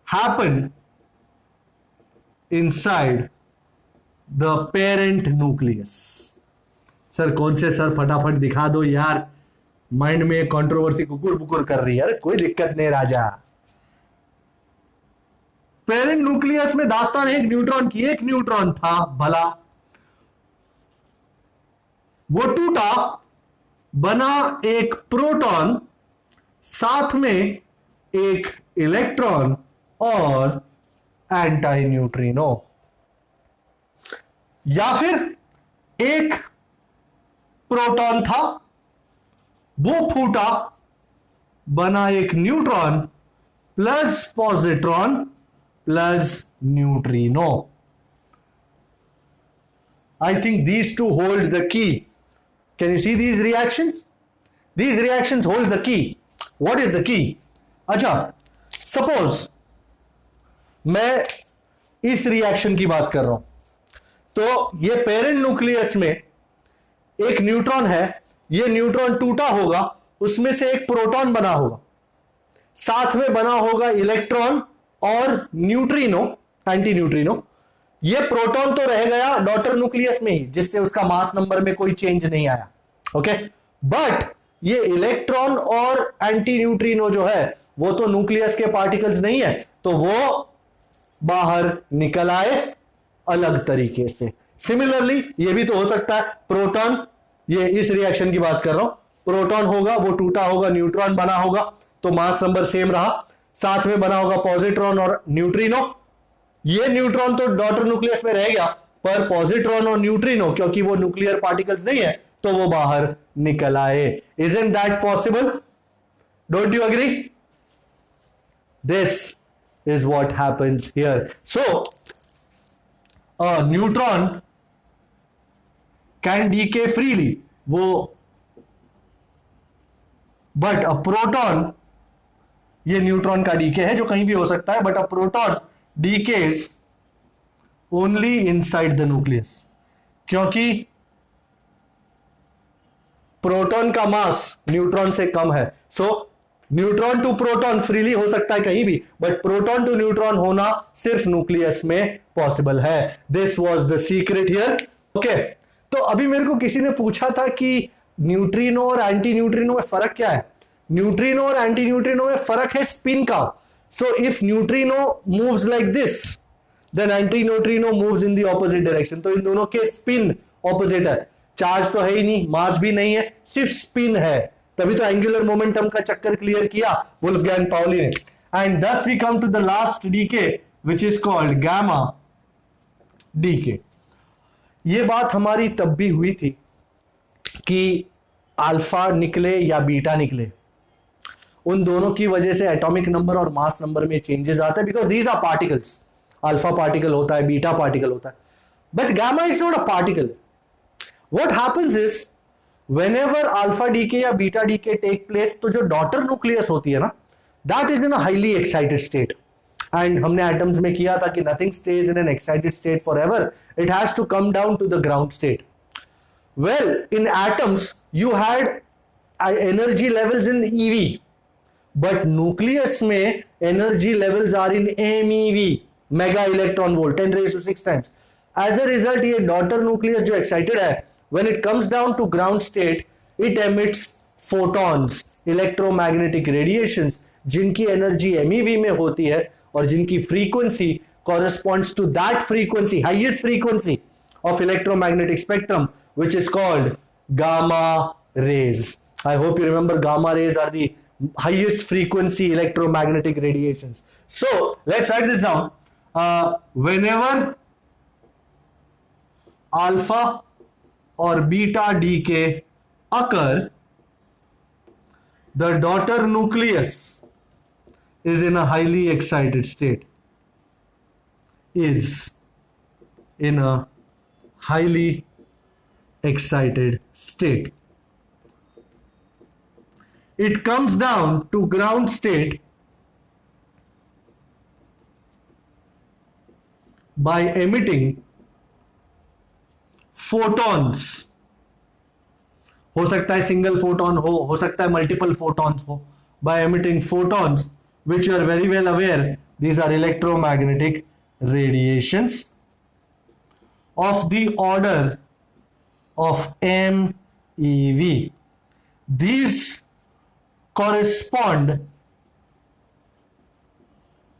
happen inside the parent nucleus. Sir कौन से सर, फटाफट दिखा दो यार, माइंड में कंट्रोवर्सी कुकुर बुकुर कर रही है. अरे कोई दिक्कत नहीं राजा. पेरेंट न्यूक्लियस में दास्तान एक न्यूट्रॉन की. एक न्यूट्रॉन था भला, वो टूटा, बना एक प्रोटॉन, साथ में एक इलेक्ट्रॉन और एंटी न्यूट्रिनो. या फिर एक प्रोटॉन था, वो फूटा, बना एक neutron plus positron plus neutrino. I think these two hold the key. Can you see these reactions? These reactions hold the key. What is the key? अच्छा, suppose मैं इस रिएक्शन की बात कर रहा हूं. तो ये पेरेंट न्यूक्लियस में एक न्यूट्रॉन है, ये न्यूट्रॉन टूटा होगा, उसमें से एक प्रोटॉन बना होगा, साथ में बना होगा इलेक्ट्रॉन और न्यूट्रिनो, एंटी न्यूट्रिनो, ये प्रोटॉन तो रह गया डॉटर न्यूक्लियस में ही, जिससे उसका मास नंबर में कोई चेंज नहीं आया, ओके। बट ये इलेक्ट्रॉन और एंटी न्यूट्रिनो जो है वो तो न्यूक्लियस के पार्टिकल्स नहीं है, तो वो बाहर निकल आए अलग तरीके से। सिमिलरली ये भी तो हो सकता है, प्रोटॉन, ये इस रिएक्शन की बात कर रहा हूं, प्रोटॉन होगा वो टूटा होगा, न्यूट्रॉन बना होगा, तो मास नंबर सेम रहा, साथ में बना होगा पॉजिट्रॉन और न्यूट्रिनो। ये न्यूट्रॉन तो डॉटर न्यूक्लियस में रह गया, पर पॉजिट्रॉन और न्यूट्रिनो क्योंकि वो न्यूक्लियर पार्टिकल्स नहीं है तो वो बाहर निकल आए। Isn't that possible? Don't you agree? This is what happens here. So a neutron can decay freely, वो, बट अ प्रोटॉन, ये न्यूट्रॉन का डीके है जो कहीं भी हो सकता है, but a proton decays only inside the nucleus, क्योंकि प्रोटॉन का मास न्यूट्रॉन से कम है। So neutron to proton freely हो सकता है कहीं भी, बट प्रोटॉन टू न्यूट्रॉन होना सिर्फ न्यूक्लियस में पॉसिबल है। This was the secret here, okay. तो अभी मेरे को किसी ने पूछा था कि न्यूट्रिनो और एंटी न्यूट्रिनो में फर्क क्या है। न्यूट्रिनो और एंटी न्यूट्रिनो में फर्क है स्पिन का। So if neutrino moves like this, then anti neutrino moves in the opposite direction. तो इन दोनों के स्पिन ऑपोजिट है, चार्ज तो है ही नहीं, मास भी नहीं है, सिर्फ स्पिन है। तभी तो एंगुलर मोमेंटम का चक्कर क्लियर किया वुल्फगैंग पाउली ने। And thus we come to the last decay which is called gamma decay. ये बात हमारी तब भी हुई थी कि अल्फा निकले या बीटा निकले, उन दोनों की वजह से एटॉमिक नंबर और मास नंबर में चेंजेस आते हैं, because these are particles. Alpha particle होता है, बीटा पार्टिकल होता है, but gamma is not a particle. What happens is whenever alpha decay या बीटा डीके टेक प्लेस, तो जो डॉटर न्यूक्लियस होती है ना, that is in a highly excited state. And हमने एटम्स में किया था कि nothing stays in an excited state forever, it has to come down to the ground state. Well, in atoms, you had energy levels in EV, but nucleus में energy levels are in MeV, mega electron volt, 10⁶ times. As a result, ये daughter nucleus जो excited है, when it comes down to ground state, it emits photons, electromagnetic radiations, जिनकी energy MeV में होती है और जिनकी frequency corresponds to that frequency, highest frequency of electromagnetic spectrum, which is called gamma rays. I hope you remember gamma rays are the highest frequency electromagnetic radiations. So let's write this down. Whenever alpha or beta decay occur, the daughter nucleus is in a highly excited state. Is in a highly excited state. It comes down to ground state by emitting photons. हो सकता है single photon हो सकता है multiple photons हो, by emitting photons, which you are very well aware, these are electromagnetic radiations of the order of MeV. These correspond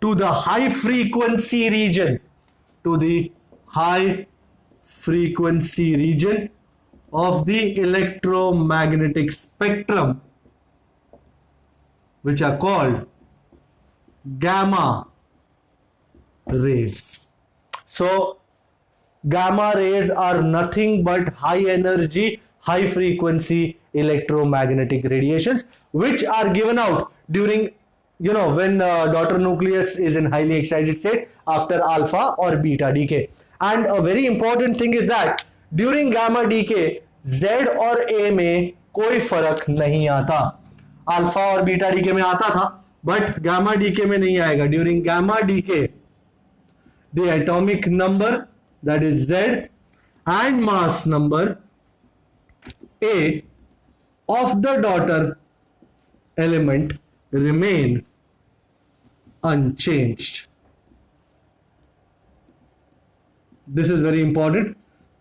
to the high frequency region, to the high frequency region of the electromagnetic spectrum, which are called gamma rays. So gamma rays are nothing but high energy, high frequency electromagnetic radiations, which are given out during, when daughter nucleus is in highly excited state after alpha or beta decay. And a very important thing is that during gamma decay, Z और A में कोई फर्क नहीं आता। Alpha और beta decay में आता था, बट गामा डीके में नहीं आएगा। During gamma decay, the atomic number, that is Z, and mass number A of the daughter element remain unchanged. This is very important.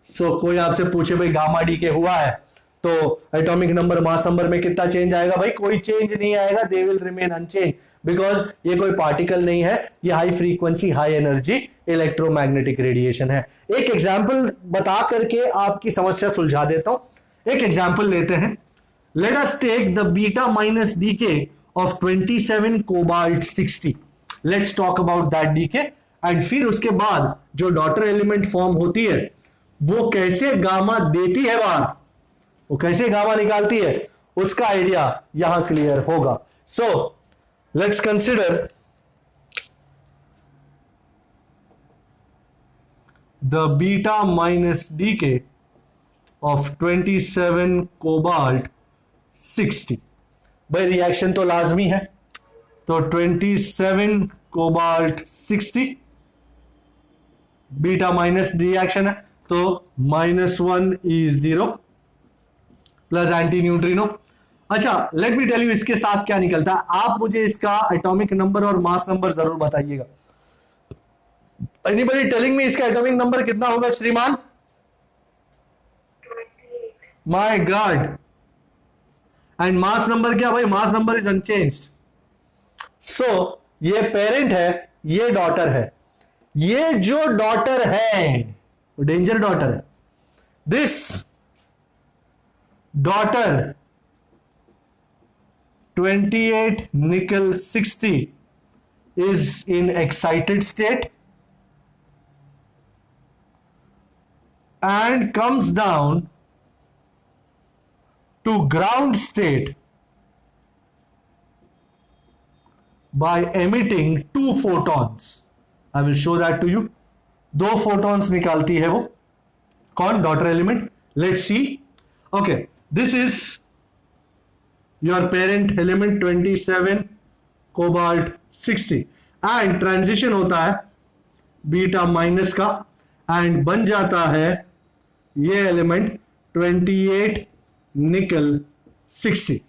So कोई आपसे पूछे भाई गामा डी के हुआ है तो एटॉमिक नंबर मास नंबर में कितना चेंज आएगा? भाई कोई चेंज नहीं आएगा, they will remain unchanged, because ये कोई पार्टिकल नहीं है, ये high frequency high energy electromagnetic radiation है. एक एग्जांपल बता करके आपकी समस्या सुलझा देता हूं. एक एग्जांपल लेते हैं. Let us take the beta minus decay of 27 cobalt 60. Let's talk about that decay and फिर उसके बाद जो डॉटर एलिमेंट फॉर्म होती है वो कैसे गामा देती है बाहर, वो कैसे गामा निकालती है, उसका आइडिया यहां क्लियर होगा. So let's consider the beta minus decay of 27 cobalt 60. भाई रिएक्शन तो लाजमी है, तो 27 कोबाल्ट 60 बीटा माइनस रिएक्शन है, तो -1 इज 0 प्लस एंटी न्यूट्रिनो. अच्छा लेट मी टेल यू इसके साथ क्या निकलता है. आप मुझे इसका एटॉमिक नंबर और मास नंबर जरूर बताइएगा. एनीबॉडी टेलिंग मी इसका एटॉमिक नंबर कितना होगा श्रीमान? My God. And mass number क्या? भाई मास नंबर इज अनचेंज्ड. सो ये पेरेंट है, ये डॉटर है. ये जो डॉटर है डेंजर डॉटर है. This daughter 28 nickel 60 is in excited state and comes down to ground state by emitting 2 photons. I will show that to you. 2 photons निकालती है वो. कौन? Daughter element. Let's see. Okay, this is your parent element 27 cobalt 60 and transition होता है beta minus का and बन जाता है ये एलिमेंट 28 निकल 60.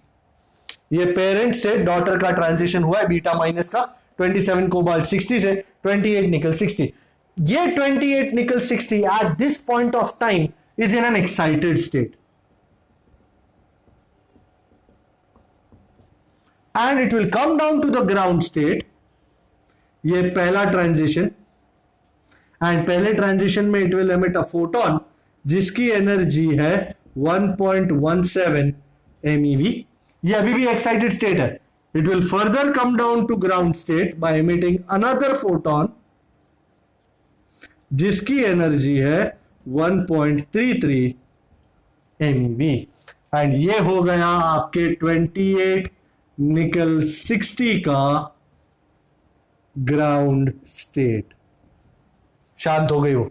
ये पेरेंट से डॉटर का ट्रांजिशन हुआ है बीटा माइनस का 27 कोबाल्ट 60 से 28 निकल 60. ये 28 निकल 60 at this point of time is in an excited state and it will come down to the ground state. ये पहला ट्रांजिशन एंड पहले ट्रांजिशन में it will emit a photon जिसकी एनर्जी है 1.17 MeV. ये अभी भी एक्साइटेड स्टेट है. It will further come down to ground state by emitting another photon जिसकी एनर्जी है 1.33 MeV. एंड ये हो गया आपके 28 निकल 60 का ग्राउंड स्टेट. शांत हो गई वो.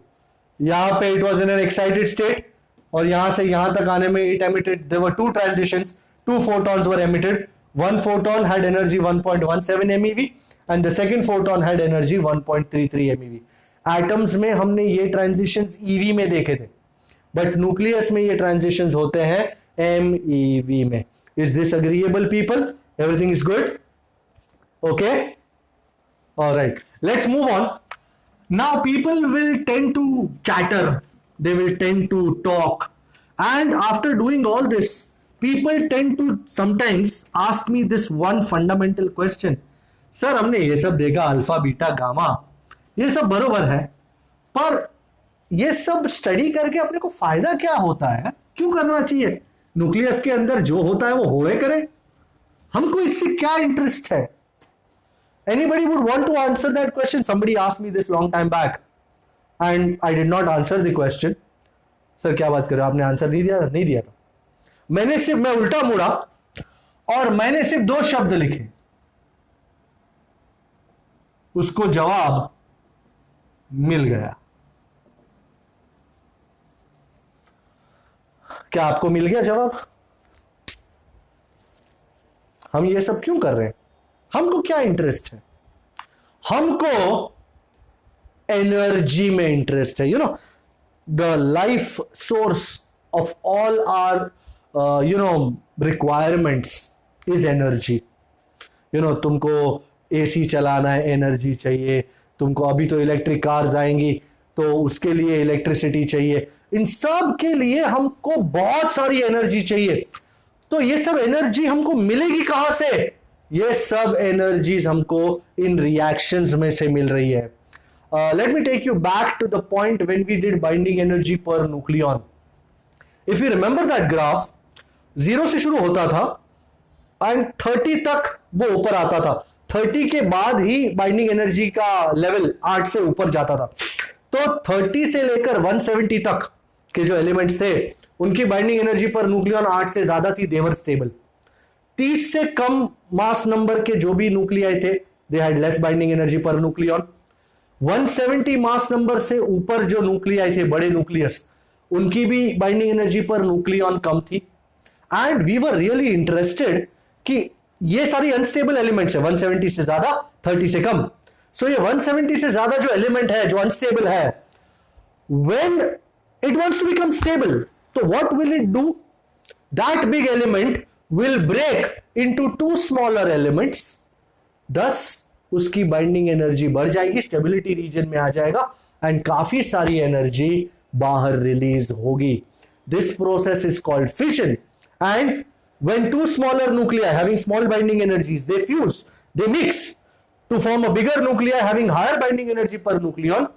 यहां पे it was in an excited state और यहां से यहां तक आने में it emitted, there were 2 transitions, 2 photons were emitted. One photon had energy 1.17 MeV and the second photon had energy 1.33 MeV. Atoms में हमने ये ट्रांजिशंस EV में देखे थे, बट न्यूक्लियस में ये ट्रांजिशंस होते हैं MeV में. Is this agreeable, people? Everything is good? Okay? All right. Let's move on. Now people will tend to chatter. They will tend to talk. And after doing all this, people tend to sometimes ask me this one fundamental question. Sir, हमने ये सब देखा, alpha, beta, gamma, ये सब बरोबर है, पर ये सब स्टडी करके अपने को फायदा क्या होता है? क्यों करना चाहिए? न्यूक्लियस के अंदर जो होता है वो होए करे, हमको इससे क्या इंटरेस्ट है? Anybody would want to answer that question? Somebody asked me this long time back and I did not answer the question. Sir क्या बात कर रहे हो, आपने आंसर नहीं दिया? नहीं दिया था. मैं उल्टा मुड़ा और मैंने सिर्फ 2 शब्द लिखे, उसको जवाब मिल गया. क्या आपको मिल गया जवाब? हम ये सब क्यों कर रहे हैं? हमको क्या इंटरेस्ट है? हमको एनर्जी में इंटरेस्ट है. You know the life source of all our requirements is energy. तुमको एसी चलाना है, एनर्जी चाहिए. तुमको अभी तो इलेक्ट्रिक कार्स आएंगी, तो उसके लिए इलेक्ट्रिसिटी चाहिए, इन सब के लिए हमको बहुत सारी एनर्जी चाहिए। तो ये सब एनर्जी हमको मिलेगी कहां से? ये सब एनर्जीज हमको इन रिएक्शंस में से मिल रही है। Let me take you back to the point when we did binding energy per nucleon. If you remember that graph, 0 से शुरू होता था एंड 30 तक वो ऊपर आता था। 30 के बाद ही बाइंडिंग एनर्जी का लेवल 8 से ऊपर जाता था। तो 30 से लेकर 170 तक के जो एलिमेंट्स थे उनकी बाइंडिंग एनर्जी पर न्यूक्लियन 8 से ज्यादा थी, देवर स्टेबल। 30 से कम मास नंबर के जो भी न्यूक्लियाई थे they had less binding energy per nucleon. 170 mass number से ऊपर जो न्यूक्लियाई थे, बड़े न्यूक्लियस, उनकी भी बाइंडिंग एनर्जी पर न्यूक्लियन कम थी। And we were really interested कि ये सारी अनस्टेबल एलिमेंट्स है, 170 से ज्यादा 30 से कम। सो ये 170 से ज्यादा जो एलिमेंट है, जो अनस्टेबल है, when it wants to become stable, तो what will it do? That big element will break into 2 smaller elements, thus उसकी बाइंडिंग एनर्जी बढ़ जाएगी, स्टेबिलिटी रीजन में आ जाएगा एंड काफी सारी एनर्जी बाहर रिलीज होगी। This process is called fission. And when two smaller nuclei having small binding energies, they fuse, they mix to form a bigger nuclei having higher binding energy per nucleon,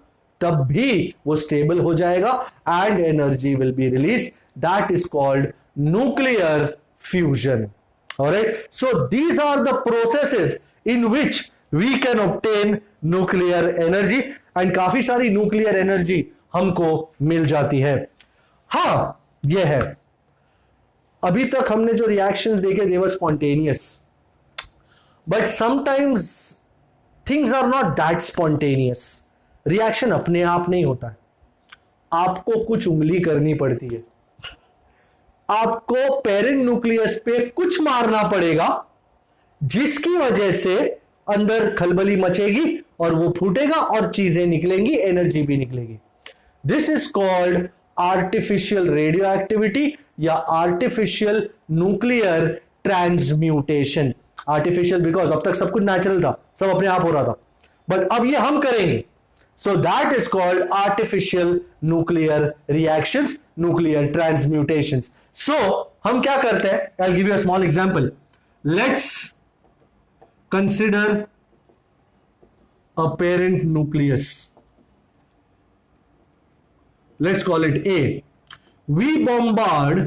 तब भी वो stable हो जाएगा and energy will be released. That is called nuclear fusion. Alright, so these are the processes in which we can obtain nuclear energy and काफी सारी nuclear energy हमको मिल जाती है। हाँ, ये है, अभी तक हमने जो रिएक्शंस देखे they were spontaneous, but sometimes things are not that spontaneous. Reaction अपने आप नहीं होता है, आपको कुछ उंगली करनी पड़ती है, आपको पेरेंट न्यूक्लियस पे कुछ मारना पड़ेगा, जिसकी वजह से अंदर खलबली मचेगी और वो फूटेगा और चीजें निकलेंगी, एनर्जी भी निकलेगी। This is called artificial radioactivity या artificial nuclear transmutation. Artificial because अब तक सब कुछ नेचुरल था, सब अपने आप हो रहा था, बट अब ये हम करेंगे। So that is called artificial nuclear reactions, nuclear transmutations. So हम क्या करते हैं, I will give you a small example. Let's consider a parent nucleus, let's call it A. We bombard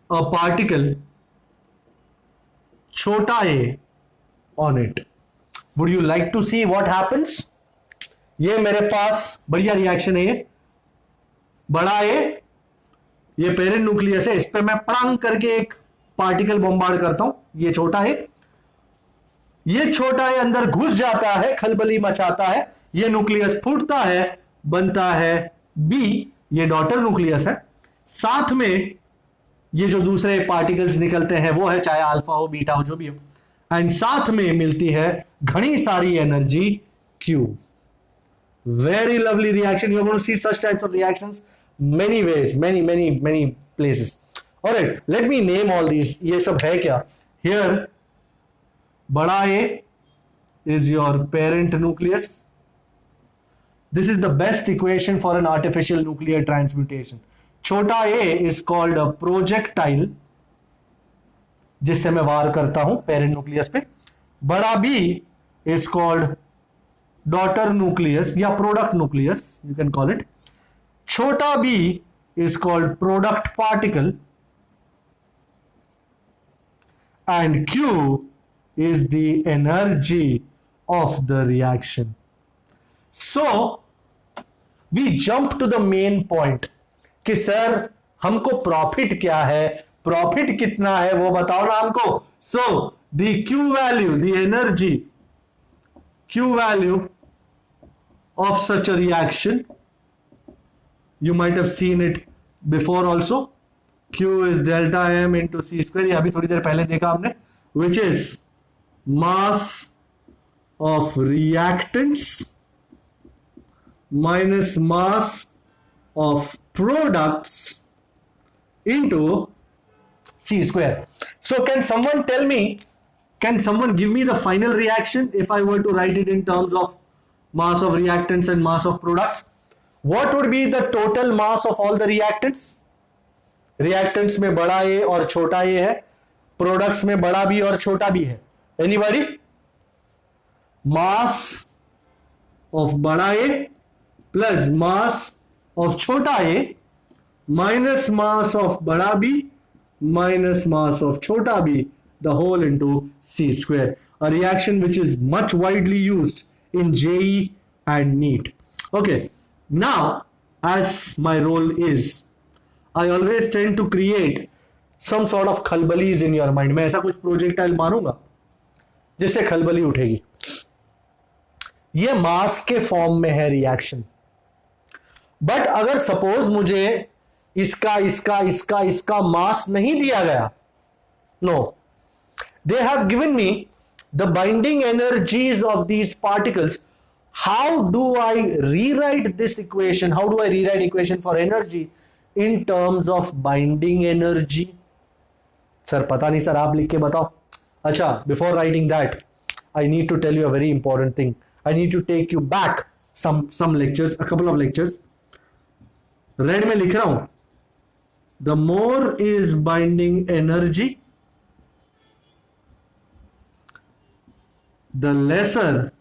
a particle छोटा a on it. Would you like to see what happens? ये मेरे पास बढ़िया reaction है, ये बड़ा a, ये parent nucleus है, इस पे मैं पड़ांग करके एक पार्टिकल बॉम्बार्ड करता हूं, ये छोटा है, ये छोटा है अंदर घुस जाता है, खलबली मचाता है, ये न्यूक्लियस फूटता है, बनता है बी, ये डॉटर न्यूक्लियस है। साथ में ये जो दूसरे पार्टिकल्स निकलते हैं वो है, चाहे अल्फा हो बीटा हो जो भी हो, एंड साथ में मिलती है घनी सारी energy Q. Very lovely reaction, you are going to see such types of reactions many ways, many places. Alright, let me name all these. ये सब है क्या? हियर बड़ा A is your parent nucleus. This is the best equation for an artificial nuclear transmutation. छोटा a is called a projectile, जिससे मैं वार करता हूं पेरेंट न्यूक्लियस पे. बड़ा b is called daughter nucleus या product nucleus, you can call it. छोटा b is called product particle and q is the energy of the reaction. So we jump to the main point कि sir हमको profit क्या है, profit कितना है वो बताओ ना हमको. So the Q value, the energy Q value of such a reaction, you might have seen it before also. Q is delta m into c square, ये अभी थोड़ी देर पहले देखा हमने, which is mass of reactants minus mass of products into c square. So can someone tell me, can someone give me the final reaction if I were to write it in terms of mass of reactants and mass of products. What would be the total mass of all the reactants? Reactants में बड़ा A और छोटा A है, products में बड़ा B और छोटा B है. Anybody? Mass of बड़ा A plus mass of छोटा A minus mass of बड़ा B minus mass of छोटा B, the whole into C square. A reaction which is much widely used in JE and NEET. Okay, now as my role is, I always tend to create some sort of खलबलीज in your mind. मैं ऐसा कुछ projectile मारूंगा जिससे खलबली उठेगी. ये मास के form में है रिएक्शन, बट अगर सपोज मुझे इसका मास नहीं दिया गया, no, they have given me the binding energies of these particles. How do I rewrite this equation? How do I rewrite equation for energy in terms of binding energy? Sir पता नहीं sir, आप लिख के बताओ. अच्छा, before writing that, I need to tell you a very important thing. I need to take you back some lectures, a couple of lectures. Red में लिख रहा हूं, the more is binding energy, the lesser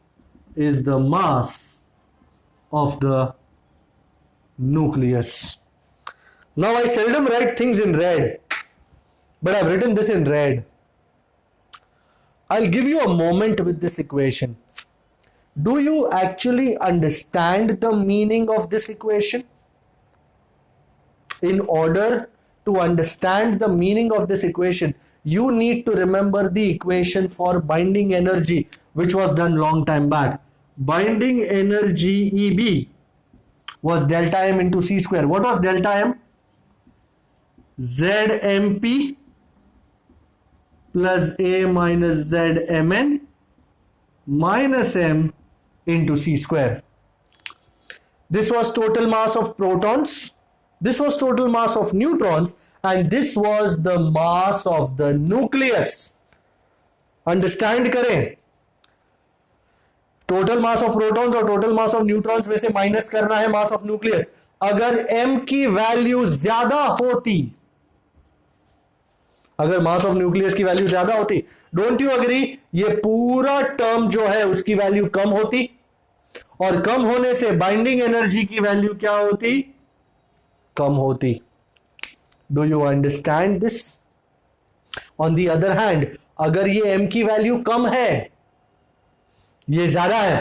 is the mass of the nucleus. Now I seldom write things in red, but I've written this in red. I'll give you a moment with this equation. Do you actually understand the meaning of this equation? In order to understand the meaning of this equation, you need to remember the equation for binding energy, which was done long time back. Binding energy EB was delta M into C square. What was delta M? ZMP plus A minus ZMN minus M into C square. This was total mass of protons, this was total mass of neutrons, and this was the mass of the nucleus. Understand करें, total mass of protons और total mass of neutrons में से minus करना है mass of nucleus. अगर m की value ज्यादा होती, अगर मास ऑफ न्यूक्लियस की वैल्यू ज्यादा होती, डोंट यू अग्री, ये पूरा टर्म जो है उसकी वैल्यू कम होती, और कम होने से बाइंडिंग एनर्जी की वैल्यू क्या होती? कम होती. Do you understand this? On the other hand, अगर ये m की वैल्यू कम है, ये ज्यादा है,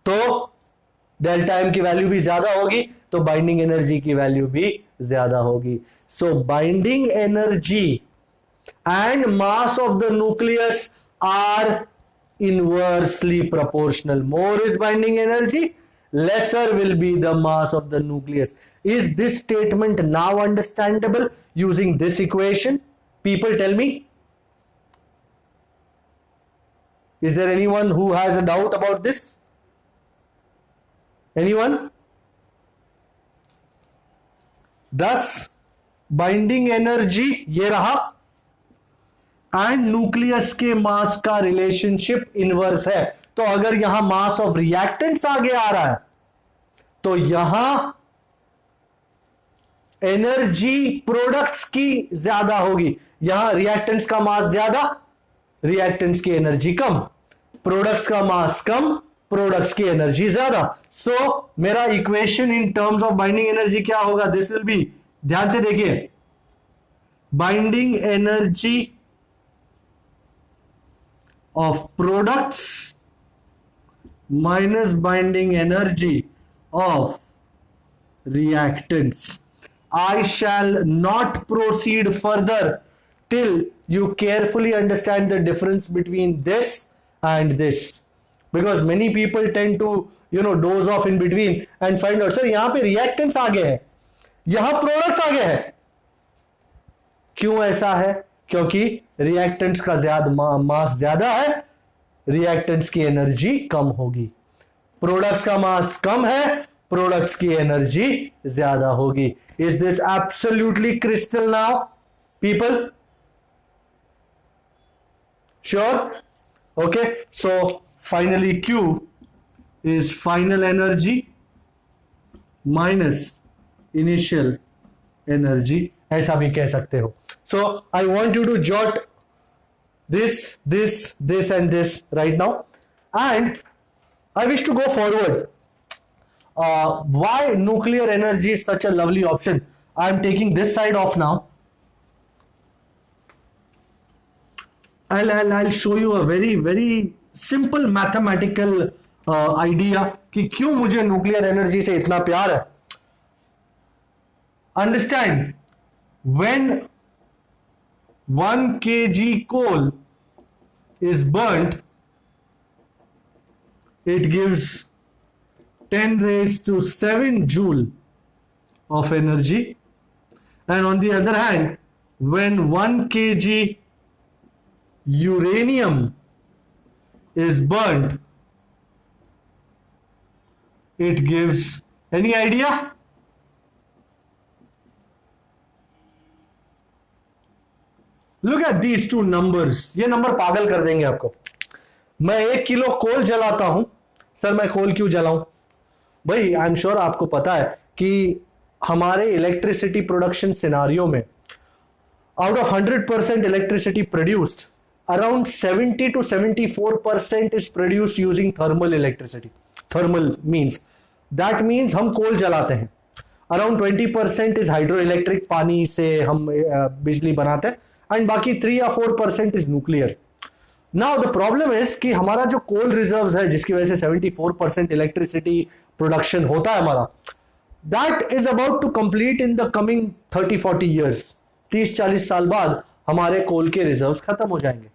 तो डेल्टा एम की वैल्यू भी ज्यादा होगी, तो बाइंडिंग एनर्जी की वैल्यू भी ज्यादा होगी. So binding energy and mass of the nucleus are inversely proportional. More is binding energy, lesser will be the mass of the nucleus. Is this statement now understandable using this equation? People tell me. Is there anyone who has a doubt about this? Anyone? Thus, binding energy ये रहा, and nucleus के मास का relationship inverse है. तो अगर यहां mass of reactants आगे आ रहा है, तो यहां एनर्जी प्रोडक्ट्स की ज्यादा होगी. यहां रिएक्टेंट्स का मास ज्यादा, रिएक्टेंट्स की एनर्जी कम, प्रोडक्ट्स का मास कम, प्रोडक्ट्स की एनर्जी ज्यादा. सो मेरा equation in terms of binding energy क्या होगा? दिस विल बी, ध्यान से देखिए, binding energy of products minus binding energy of reactants. I shall not proceed further till you carefully understand the difference between this and this, because many people tend to doze off in between and find out, sir यहां पे reactants आगे है, यहां products आगे है. क्यों ऐसा है? क्योंकि रिएक्टेंट्स का मास ज्यादा है, रिएक्टेंट्स की एनर्जी कम होगी. प्रोडक्ट्स का मास कम है, प्रोडक्ट्स की एनर्जी ज्यादा होगी. Is this absolutely crystal now people? Sure? Okay, so finally Q is final energy minus initial energy, ऐसा भी कह सकते हो. So I want you to jot this and this right now, and I wish to go forward. Why nuclear energy is such a lovely option? I am taking this side off now. I'll show you a very simple mathematical idea कि क्यों मुझे nuclear energy से इतना प्यार है. Understand, when 1 kg coal is burnt, it gives 10 raised to 7 joule of energy, and on the other hand, when 1 kg uranium is burnt, it gives, any idea? Look at these two numbers. ये number पागल कर देंगे आपको. मैं 1 kilo कोल जलाता हूं. Sir मैं कोल क्यों जलाऊं? भाई आई एम श्योर आपको पता है कि हमारे इलेक्ट्रिसिटी प्रोडक्शन सिनारियो में out of 100% electricity produced, around 70 to 74% is produced using thermal electricity. Thermal means हम कोल जलाते हैं. Around 20% is hydroelectric, पानी से हम बिजली बनाते हैं, and बाकी 3 या 4% is nuclear. Now the problem is कि हमारा जो कोल रिजर्व्स है, जिसकी वजह से 74% इलेक्ट्रिसिटी प्रोडक्शन होता है हमारा, that is about to complete in the coming 30-40 years. 30-40 साल बाद हमारे कोल के रिजर्व्स खत्म हो जाएंगे.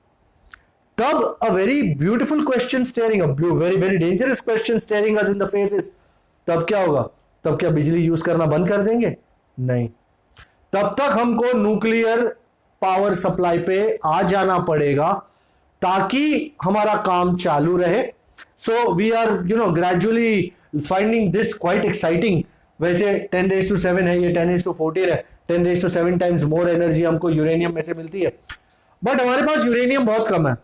तब a very beautiful question staring, a very dangerous question staring us in the face is, तब क्या होगा? तब क्या बिजली यूज करना बंद कर देंगे? नहीं. तब तक हमको न्यूक्लियर पावर सप्लाई पे आ जाना पड़ेगा ताकि हमारा काम चालू रहे. So we are gradually finding this quite exciting. वैसे 10⁻⁷ है, ये 10⁻⁴ है. 10⁻⁷ टाइम्स मोर एनर्जी हमको यूरेनियम में से मिलती है. बट हमारे पास यूरेनियम बहुत कम है.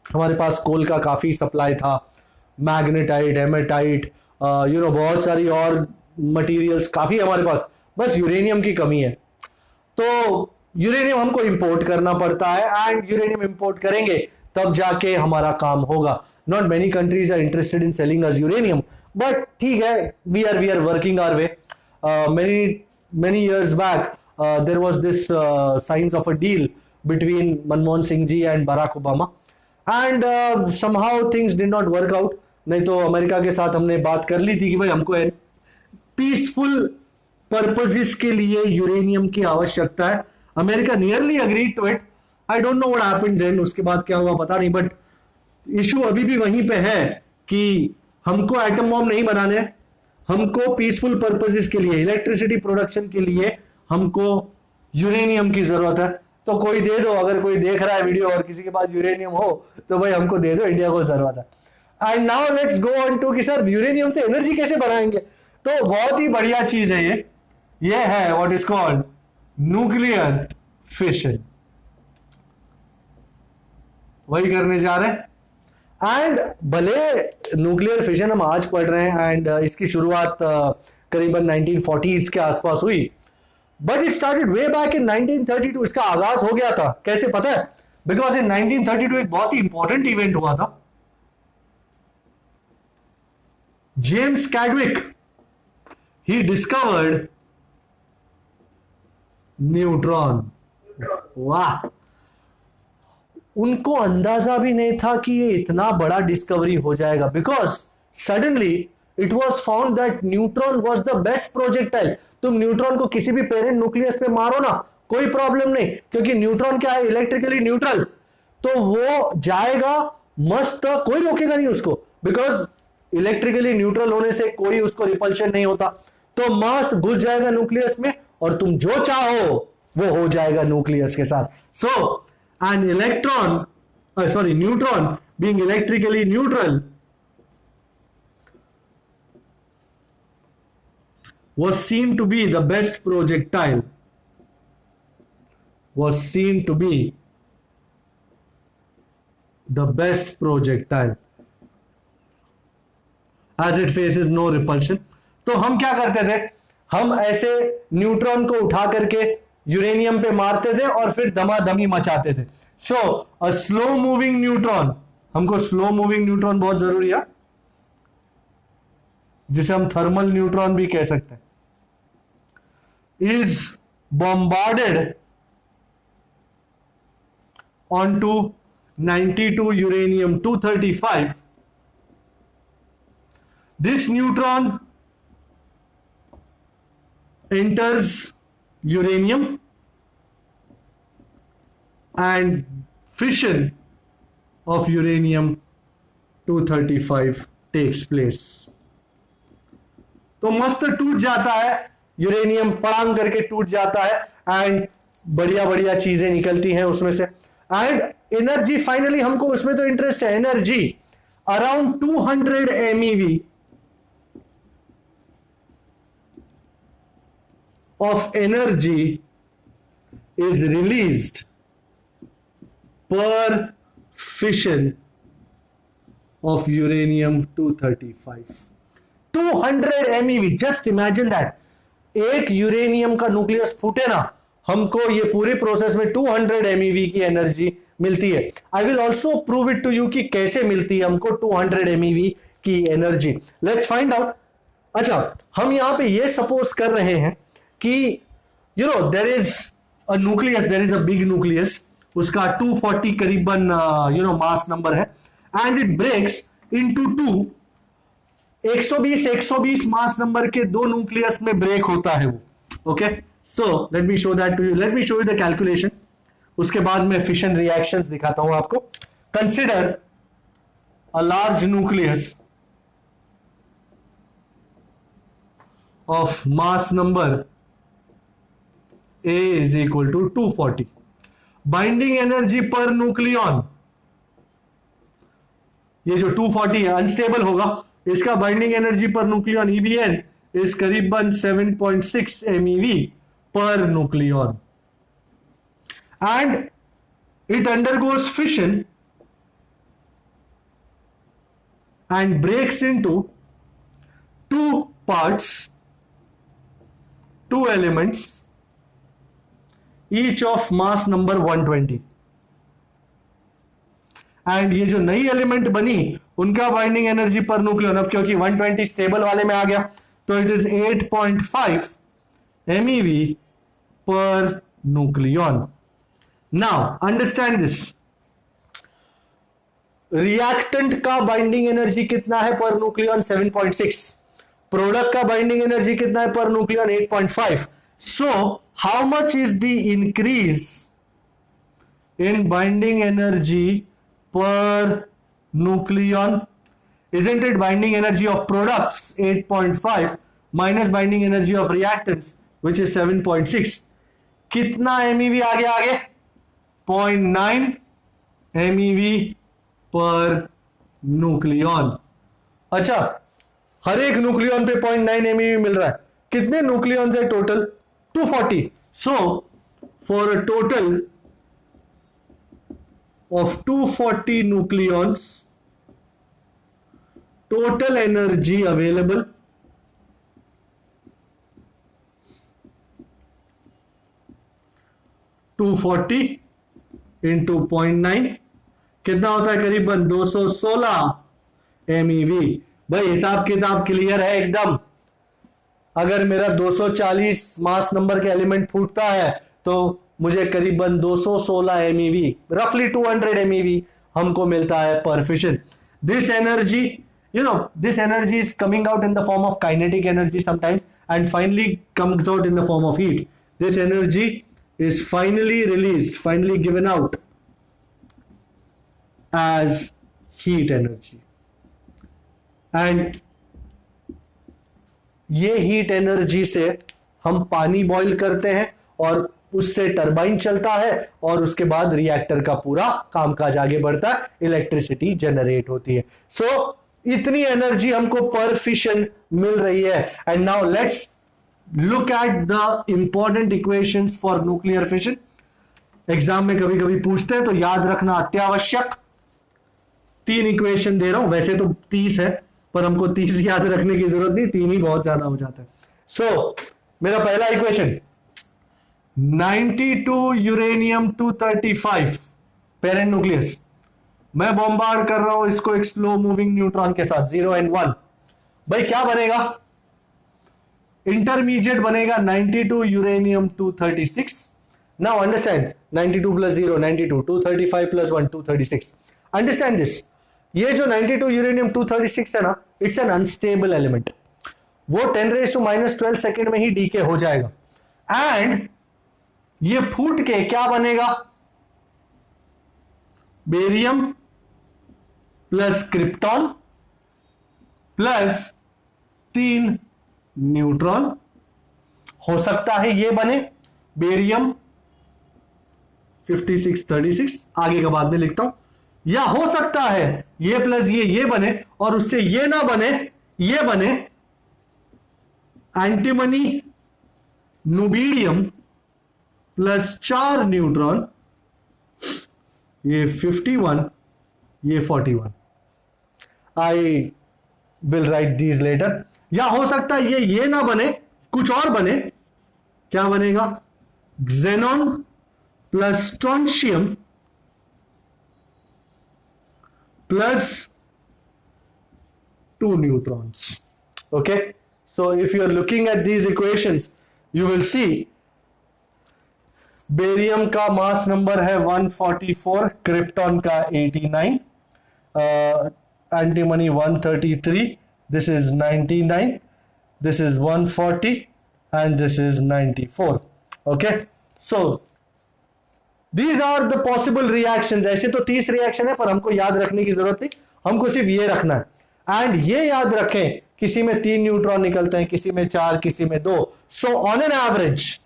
हमारे पास कोल का काफी सप्लाई था, मैग्नेटाइट, हेमेटाइट, बहुत सारी और मटेरियल्स काफी हमारे पास. बस यूरेनियम की कमी है. तो यूरेनियम हमको इंपोर्ट करना पड़ता है, एंड यूरेनियम इंपोर्ट करेंगे तब जाके हमारा काम होगा. Not many countries are interested in selling us uranium, but ठीक है, we are working our way. many years back there was this signs of a deal between Manmohan Singh ji and Barack Obama, and somehow things did not work out. नहीं तो America के साथ हमने बात कर ली थी कि भाई हमको पीसफुल पर्पसेस के लिए यूरेनियम की आवश्यकता है. America nearly agreed to it. I don't know what happened then, उसके बाद क्या हुआ पता नहीं, बट इशू अभी भी वहीं पे है कि हमको एटम बॉम्ब नहीं बनाने, हमको पीसफुल पर्पसेस के लिए, इलेक्ट्रिसिटी प्रोडक्शन के लिए हमको यूरेनियम की जरूरत है. तो कोई दे दो, अगर कोई देख रहा है वीडियो और किसी के पास यूरेनियम हो तो भाई हमको दे दो, इंडिया को जरूरत है. And now let's go on to कि सर यूरेनियम से एनर्जी कैसे बनाएंगे. तो बहुत ही बढ़िया चीज है ये है what is called nuclear fission. वही करने जा रहे हैं. एंड भले न्यूक्लियर फिशन हम आज पढ़ रहे हैं, एंड इसकी शुरुआत करीबन 1940s के आसपास हुई, but it started way back in 1932. इसका आगाज हो गया था कैसे पता है? बिकॉज इन 1932 एक बहुत ही इंपॉर्टेंट इवेंट हुआ था. James Chadwick, he discovered neutron. वाह, उनको अंदाजा भी नहीं था कि ये इतना बड़ा डिस्कवरी हो जाएगा, because suddenly it was found that neutron was the best projectile. तुम न्यूट्रॉन को किसी भी पेरेंट न्यूक्लियस पे मारो ना, कोई प्रॉब्लम नहीं, क्योंकि न्यूट्रॉन क्या है, इलेक्ट्रिकली न्यूट्रल. तो वो जाएगा मस्त, कोई रोकेगा नहीं उसको, बिकॉज इलेक्ट्रिकली न्यूट्रल होने से कोई उसको रिपल्शन नहीं होता. तो मस्त घुस जाएगा न्यूक्लियस में, और तुम जो चाहो वो हो जाएगा न्यूक्लियस के साथ. सो an neutron being electrically neutral was seen to be the best projectile, as it faces no repulsion. तो हम क्या करते थे, हम ऐसे न्यूट्रॉन को उठा करके यूरेनियम पे मारते थे और फिर दमादमी मचाते थे. सो अ स्लो मूविंग न्यूट्रॉन, हमको स्लो मूविंग न्यूट्रॉन बहुत जरूरी है, जिसे हम थर्मल न्यूट्रॉन भी कह सकते हैं, is bombarded onto 92 uranium 235. This neutron enters uranium and fission of uranium 235 takes place. तो मस्त टूट जाता है यूरेनियम, पड़ांग करके टूट जाता है एंड बढ़िया बढ़िया चीजें निकलती हैं उसमें से. एंड एनर्जी फाइनली, हमको उसमें तो इंटरेस्ट है, energy around 200 MeV of energy is released per fission of uranium 235. 200 MeV, just imagine that. एक यूरेनियम का न्यूक्लियस फूटे ना, हमको ये पूरे प्रोसेस में 200 MeV की एनर्जी मिलती है. I will also prove it to you कि कैसे मिलती है हमको 200 MeV की एनर्जी. Let's find out. अच्छा, हम यहां पे ये सपोज कर रहे हैं कि you know there is a nucleus, there is a big nucleus, उसका 240 करीबन मास नंबर है, and it breaks into two. 120 mass number के दो न्यूक्लियस में ब्रेक होता है वो. Okay, so let me show that to you, let me show you the calculation. उसके बाद मैं फिशन रिएक्शंस दिखाता हूं आपको. Consider a large nucleus of mass number A is equal to 240. Binding energy per nucleon, ये जो 240 है unstable होगा, इसका binding energy per nucleon EBN इस करीबन 7.6 MeV per nucleon, and it undergoes fission and breaks into two parts, two elements, each of mass number 120. And ये जो नई एलिमेंट बनी उनका बाइंडिंग एनर्जी पर न्यूक्लियन, अब क्योंकि 120 स्टेबल वाले में आ गया तो it is 8.5 MeV per nucleon. Now understand this. Reactant का बाइंडिंग एनर्जी कितना है पर न्यूक्लियन? 7.6. प्रोडक्ट का बाइंडिंग एनर्जी कितना है per nucleon? 8.5. So how much is the increase in binding energy per nucleon? Isn't it binding energy of products 8.5 minus binding energy of reactants which is 7.6? कितना MeV आगे 0.9 MeV per nucleon. अच्छा, हर एक nucleon पे 0.9 MeV मिल रहा है. कितने nucleon है total? 240. So for a total of 240 nucleons, total energy available (240 into 0.9) कितना होता है? करीबन 216 MeV. भाई हिसाब किताब क्लियर है एकदम. अगर मेरा 240 मास नंबर के एलिमेंट फूटता है तो मुझे करीबन 216 MeV, रफली 200 MeV हमको मिलता है पर fission. This energy, this energy is coming out in the form of kinetic energy sometimes and finally comes out in the form of heat. This energy is finally released, finally given out as heat energy. And ये heat energy से हम पानी boil करते हैं और उससे turbine चलता है और उसके बाद रिएक्टर का पूरा कामकाज आगे बढ़ता है, इलेक्ट्रिसिटी जनरेट होती है. सो इतनी एनर्जी हमको पर फिशन मिल रही है. And now let's look at the important equations for nuclear fission. Exam में कभी कभी पूछते हैं तो याद रखना अत्यावश्यक. 3 इक्वेशन दे रहा हूं, वैसे तो 30 है पर हमको 30 याद रखने की जरूरत नहीं, 3 ही बहुत ज्यादा हो जाता है। सो मेरा पहला इक्वेशन 92 यूरेनियम 235 पेरेंट न्यूक्लियस, मैं बॉम्बार्ड कर रहा हूं इसको एक स्लो मूविंग न्यूट्रॉन के साथ 0 and 1। भाई क्या बनेगा? इंटरमीडिएट बनेगा 92 uranium 236। Now understand 92 plus 0 92, 235 plus 1 236। Understand this, ये जो 92 यूरेनियम 236 है ना, इट्स एन अनस्टेबल एलिमेंट। वो 10⁻⁻12 सेकेंड में ही डीके हो जाएगा। एंड ये फूट के क्या बनेगा? Barium plus krypton plus 3 neutron. हो सकता है ये बने बेरियम 5636, आगे का बाद में लिखता हूं, या हो सकता है ये प्लस ये बने और उससे ये ना बने, ये बने एंटीमनी नुबीडियम प्लस 4 न्यूट्रॉन, ये 51 ये 41। I will write these letter. या हो सकता है ये ना बने, कुछ और बने। क्या बनेगा? xenon plus strontium plus 2 neutrons. Okay, so if you are looking at these equations you will see barium का मास नंबर है 144, क्रिप्टॉन का 89, antimony 133, this is 99, this is 140 and this is 94. Okay, so these are the possible reactions. ऐसे तो 30 reaction है पर हमको याद रखने की जरूरत नहीं, हमको सिर्फ ये रखना है। एंड ये याद रखें, किसी में 3 न्यूट्रॉन निकलते हैं, किसी में 4, किसी में 2। सो ऑन एन एवरेज,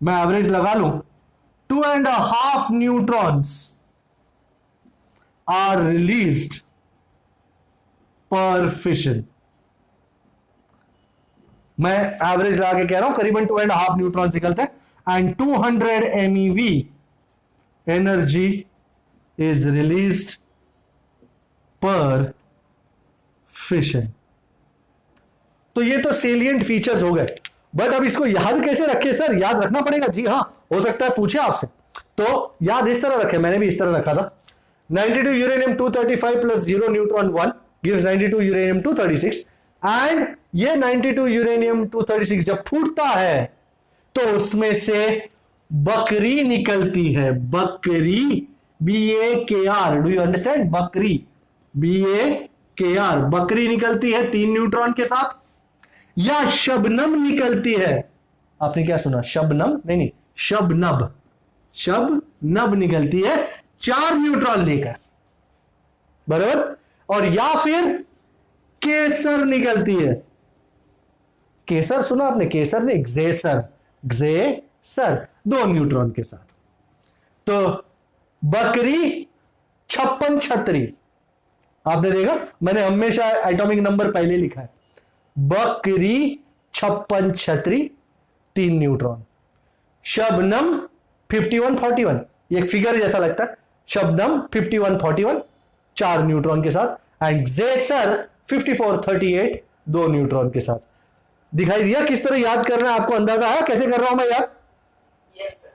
मैं एवरेज लगा लूं, 2.5 न्यूट्रॉन्स आर रिलीज्ड पर फिशन। मैं एवरेज लगा के कह रहा हूं, करीबन 2.5 न्यूट्रॉन्स निकलते हैं। And 200 MeV energy is released पर फिशन। तो ये तो सेलिएंट फीचर्स हो गए, बट अब इसको याद कैसे रखे सर? याद रखना पड़ेगा। जी हाँ, हो सकता है पूछे आपसे, तो याद इस तरह रखे, मैंने भी इस तरह रखा था। 92 uranium 235 plus 0 neutron 1 gives 92 uranium 236। And ये 92 यूरेनियम 236 जब फूटता है तो उसमें से बकरी निकलती है। बकरी, BAKR, डू यू अंडरस्टैंड? बकरी, BAKR, बकरी निकलती है 3 न्यूट्रॉन के साथ। या शबनम निकलती है, आपने क्या सुना? शबनम नहीं, शबनब, शबनब निकलती है 4 न्यूट्रॉन लेकर, बराबर। और या फिर केसर निकलती है। केसर सुना आपने? केसर ने ग्जेसर, ग्जेसर 2 न्यूट्रॉन के साथ। तो बकरी 56 छतरी, आपने देखा मैंने हमेशा एटॉमिक नंबर पहले लिखा है। बकरी 56 छतरी 3 न्यूट्रॉन। शबनम 5141, ये एक फिगर जैसा लगता है। शबनम 5141 4 न्यूट्रॉन के साथ। एंड ग्जेसर 5438 2 न्यूट्रॉन के साथ। दिखाई दिया किस तरह याद करना है? आपको अंदाजा आया कैसे कर रहा हूं मैं याद? Yes, sir.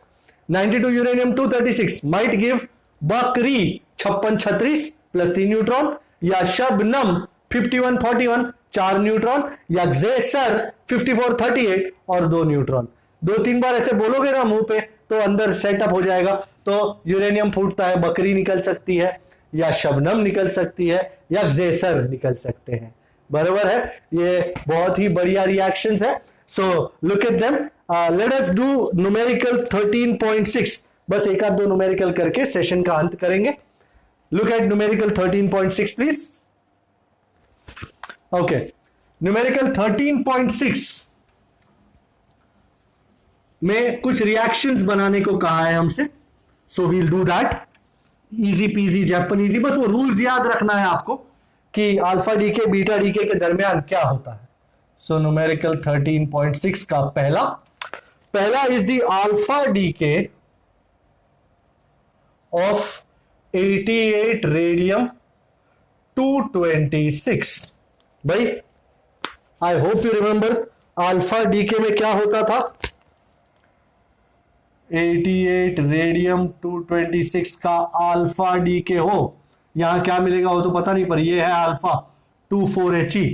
92 uranium 236 might give बकरी 56 36 प्लस 3 न्यूट्रॉन, या शबनम 5141 4 न्यूट्रॉन, या ग्जेसर 5438 और 2 न्यूट्रॉन। 2-3 बार ऐसे बोलोगे ना मुंह पे तो अंदर सेटअप हो जाएगा। तो यूरेनियम फूटता है, बकरी निकल सकती है, या शबनम निकल सकती है, या ग्जेसर निकल सकते हैं, बराबर है। ये बहुत ही बढ़िया रिएक्शंस है। So look at them. Let us do numerical 13.6। बस एक आध दो न्यूमेरिकल करके सेशन का अंत करेंगे। Look at numerical 13.6 please. Okay, numerical 13.6 में कुछ रिएक्शंस बनाने को कहा है हमसे। So we'll do that. Easy peasy japanesey, बस वो रूल्स याद रखना है आपको कि अल्फा डीके बीटा डीके के दरमियान क्या होता है। सो न्यूमेरिकल 13.6 का पहला is the alpha decay of 88 radium 226। भाई आई hope you remember alpha decay में क्या होता था, 88 रेडियम 226 का अल्फा डीके हो, यहां क्या मिलेगा वो तो पता नहीं, पर ये है अल्फा 24He।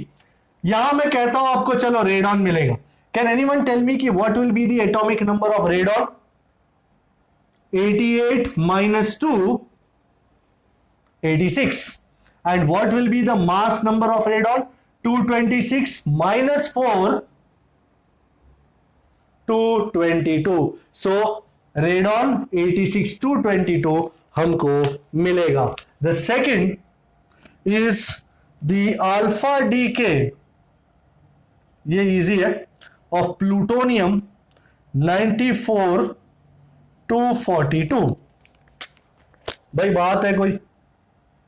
यहां मैं कहता हूं आपको चलो रेडॉन मिलेगा। कैन एनीवन टेल मी कि what will be the atomic number of radon? 88 minus 2, 86. And what will be the mass number of radon? 226 minus 4, 222. So radon 86 222 हमको मिलेगा। The second is the alpha decay, ये easy है, of plutonium 94 242। भाई बात है कोई,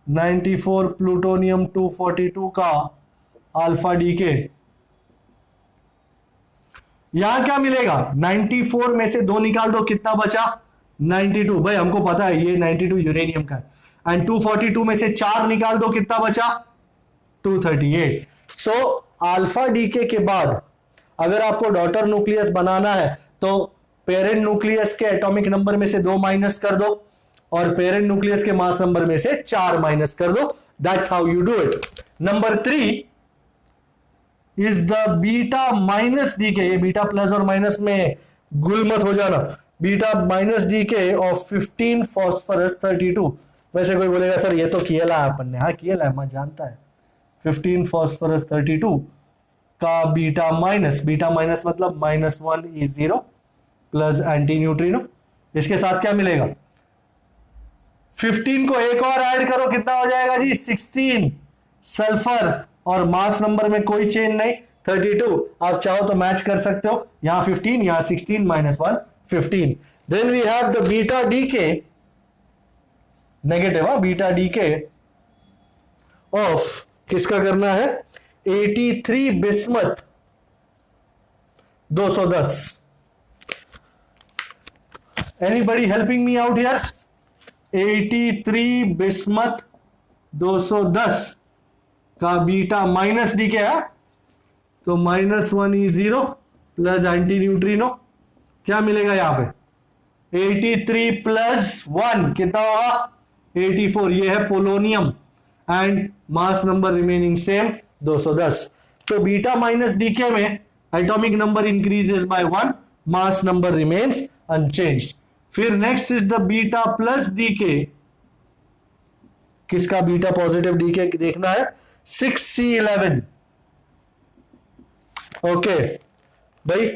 94 plutonium 242 का alpha decay, यहां क्या मिलेगा? 94 में से 2 निकाल दो, कितना बचा? 92। भाई हमको पता है ये 92 यूरेनियम का है। एंड 242 में से 4 निकाल दो, कितना बचा? 238। सो अल्फा डीके के बाद अगर आपको डॉटर न्यूक्लियस बनाना है तो पेरेंट न्यूक्लियस के एटॉमिक नंबर में से 2 माइनस कर दो और पेरेंट न्यूक्लियस के मास नंबर में से 4 माइनस कर दो। That's how you do it. Number 3 is the beta minus decay. ये बीटा प्लस और माइनस में गुल मत हो जाना। Beta minus decay of 15 phosphorus 32। वैसे कोई बोलेगा सर ये तो किया है अपन ने। हाँ किया है, मैं जानता है। 15 फॉस्फोरस 32 का बीटा माइनस मतलब -1E0 प्लस एंटी न्यूट्रिनो। इसके साथ क्या मिलेगा? 15 को एक और ऐड करो, कितना हो जाएगा जी? 16 सल्फर और मास नंबर में कोई चेंज नहीं, 32। आप चाहो तो मैच कर सकते हो, यहां 15 यहां 16 -1 15। Then we have the beta decay negative, beta decay of किसका करना है? 83 bismuth 210। Anybody helping me out here? 83 bismuth 210 का बीटा माइनस डी क्या है? तो -1E0 प्लस एंटी न्यूट्रिनो, क्या मिलेगा यहां पे? 83 प्लस 1 कितना होगा? 84। ये है polonium and mass number remaining same 210। तो बीटा माइनस डीके में atomic number increases by 1, mass number remains unchanged. फिर next is the beta plus decay. किसका बीटा पॉजिटिव डीके देखना है? 6C11। ओके भाई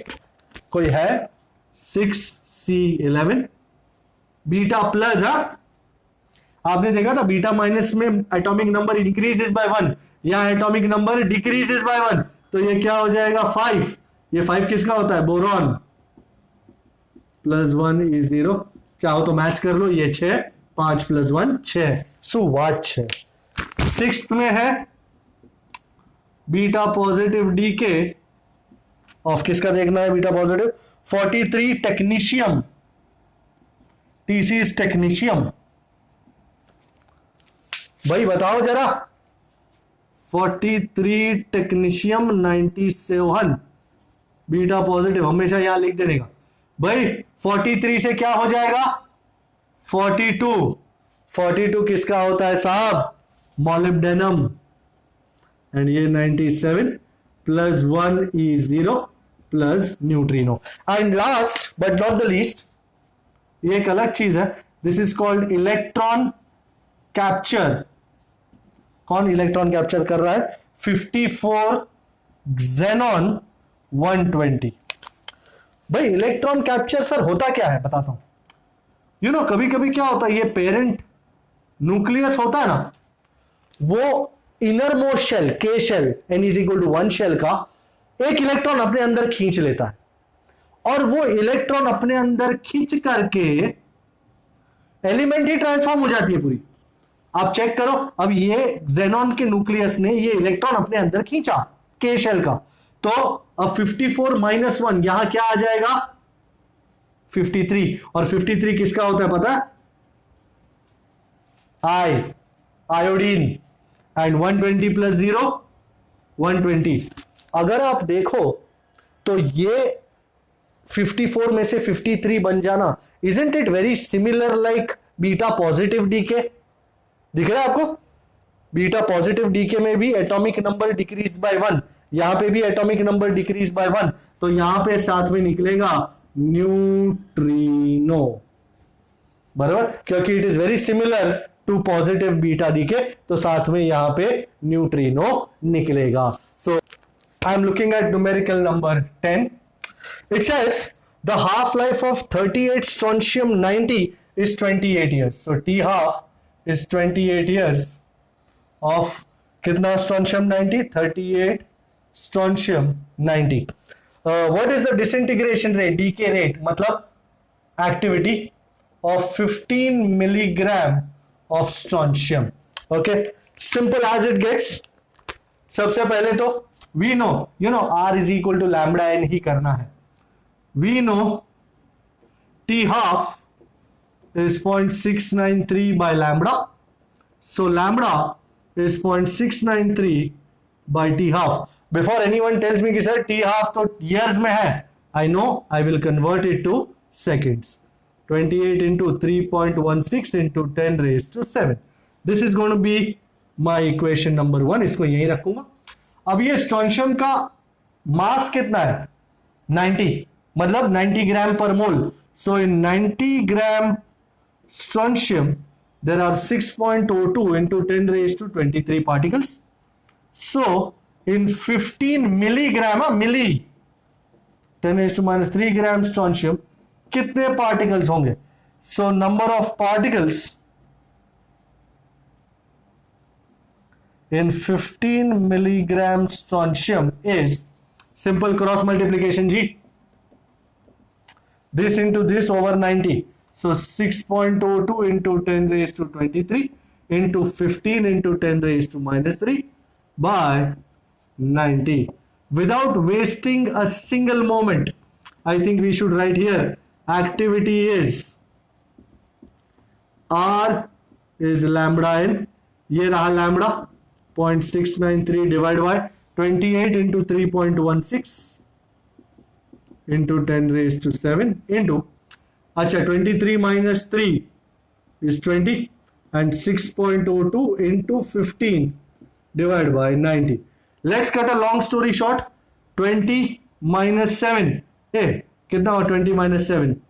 कोई है? 6C11 beta plus. हा आपने देखा था बीटा माइनस में एटॉमिक नंबर इंक्रीजेस बाय 1, यहां एटॉमिक नंबर डिक्रीजेस बाय 1, तो ये क्या हो जाएगा? 5। ये 5 किसका होता है? बोरॉन। +1E0, चाहो तो मैच कर लो, ये 6, 5 + 1 6, सुवाट 6। 6th में है बीटा पॉजिटिव डीके ऑफ किसका देखना है? बीटा पॉजिटिव 43 टेक्नीशियम, टीसीस टेक्नीशियम। भाई बताओ जरा, 43 टेक्नीशियम 97 बीटा पॉजिटिव, हमेशा यहां लिख देने का। भाई 43 से क्या हो जाएगा? 42। 42 किसका होता है साहब? मॉलिब्डेनम। एंड ये 97 +1E0 plus neutrino. And last but not the least, ये एक अलग चीज है, this is called electron capture. कौन इलेक्ट्रॉन कैप्चर कर रहा है? 54 xenon 120। भाई इलेक्ट्रॉन कैप्चर सर होता क्या है बताता हूं। यू नो कभी कभी क्या होता है, ये पेरेंट न्यूक्लियस होता है ना, वो इनर मोस्ट शेल के शेल n=1 शेल का एक इलेक्ट्रॉन अपने अंदर खींच लेता है, और वो इलेक्ट्रॉन अपने अंदर खींच करके एलिमेंट ही ट्रांसफॉर्म हो जाती है पूरी। आप चेक करो, अब ये जेनॉन के न्यूक्लियस ने ये इलेक्ट्रॉन अपने अंदर खींचा के शेल का, तो अब 54 - 1 यहां क्या आ जाएगा? 53। और 53 किसका होता है पता है? आयोडीन। And 120 plus 0 120। अगर आप देखो तो ये 54 में से 53 बन जाना, isn't it very similar like beta positive decay? दिख रहा है आपको? बीटा पॉजिटिव डीके में भी एटॉमिक नंबर डिक्रीज बाय 1, यहां पे भी एटॉमिक नंबर डिक्रीज बाय 1, तो यहां पे साथ में निकलेगा न्यूट्रिनो, बराबर, क्योंकि it is very similar to positive beta decay, तो साथ में यहां पे न्यूट्रिनो निकलेगा। So I am looking at numerical number 10. It says the half life of 38 strontium 90 is 28 years. So T half is 28 years of कितना strontium 90? 38 strontium 90. What is the disintegration rate, decay rate, मतलब activity of 15 milligram of strontium? Okay, simple as it gets. सबसे पहले तो we know, you know, R is equal to lambda n ही करना है. We know T half is 0.693 by lambda. So lambda is 0.693 by T half. Before anyone tells me कि sir T half तो years में है, I know, I will convert it to seconds. 28 into 3.16 into 10 raised to 7. This is going to be my equation number 1. इसको यहीं रखूंगा. अब ये strontium का मास कितना है? 90, मतलब 90 ग्राम पर मोल. So in 90 gram strontium there are 6.02 into 10 raised to 23 particles. So in 15 milligram, milli, 10 raised to minus 3 gram strontium, कितने particles होंगे? So number of particles in 15 milligram strontium is simple cross multiplication G. This into this over 90. So 6.02 into 10 raised to 23 into 15 into 10 raised to minus 3 by 90. Without wasting a single moment, I think we should write here activity is R is lambda n. ये रहा lambda 0.693 divided by 28 into 3.16 into 10 raised to 7 into, अच्छा 23 minus 3 is 20 and 6.02 into 15 divided by 90. Let's cut a long story short. 20 minus 7, hey, कितना हो 20 minus 7?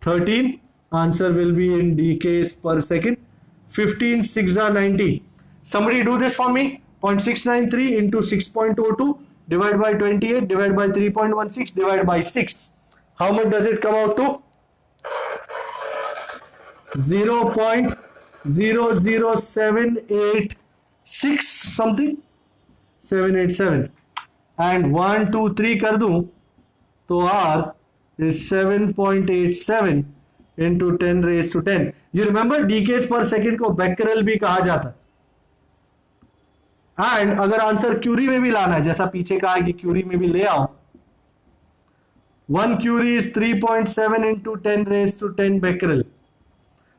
13. Answer will be in decays per second. 15 6 are 90. Somebody do this for me. 0.693 into 6.02 divided by 28 divided by 3.16 divided by 6. How much does it come out to? 0.00786 something, 787, and 1 2 3 कर दूं तो R is 7.87 into 10 raised to 10. You remember decays per second को becquerel भी कहा जाता है. And अगर answer Curie में भी लाना है, जैसा पीछे कहा कि क्यूरी में भी ले आओ, 1 Curie is 3.7 into 10 raised to 10 becquerel.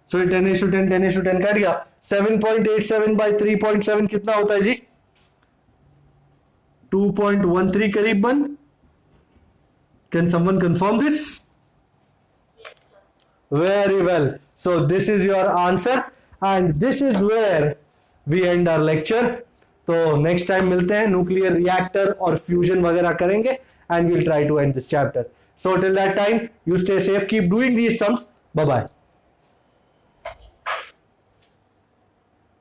So 10 raised to 10 10 raised to 10 काट गया. 7.87 by 3.7 कितना होता है जी? 2.13 करीबन. Can someone confirm this? Very well. So this is your answer and this is where we end our lecture. तो next time मिलते हैं, nuclear reactor और फ्यूजन वगैरह करेंगे and we'll try to end this chapter. So till that time you stay safe, keep doing these sums. Bye bye.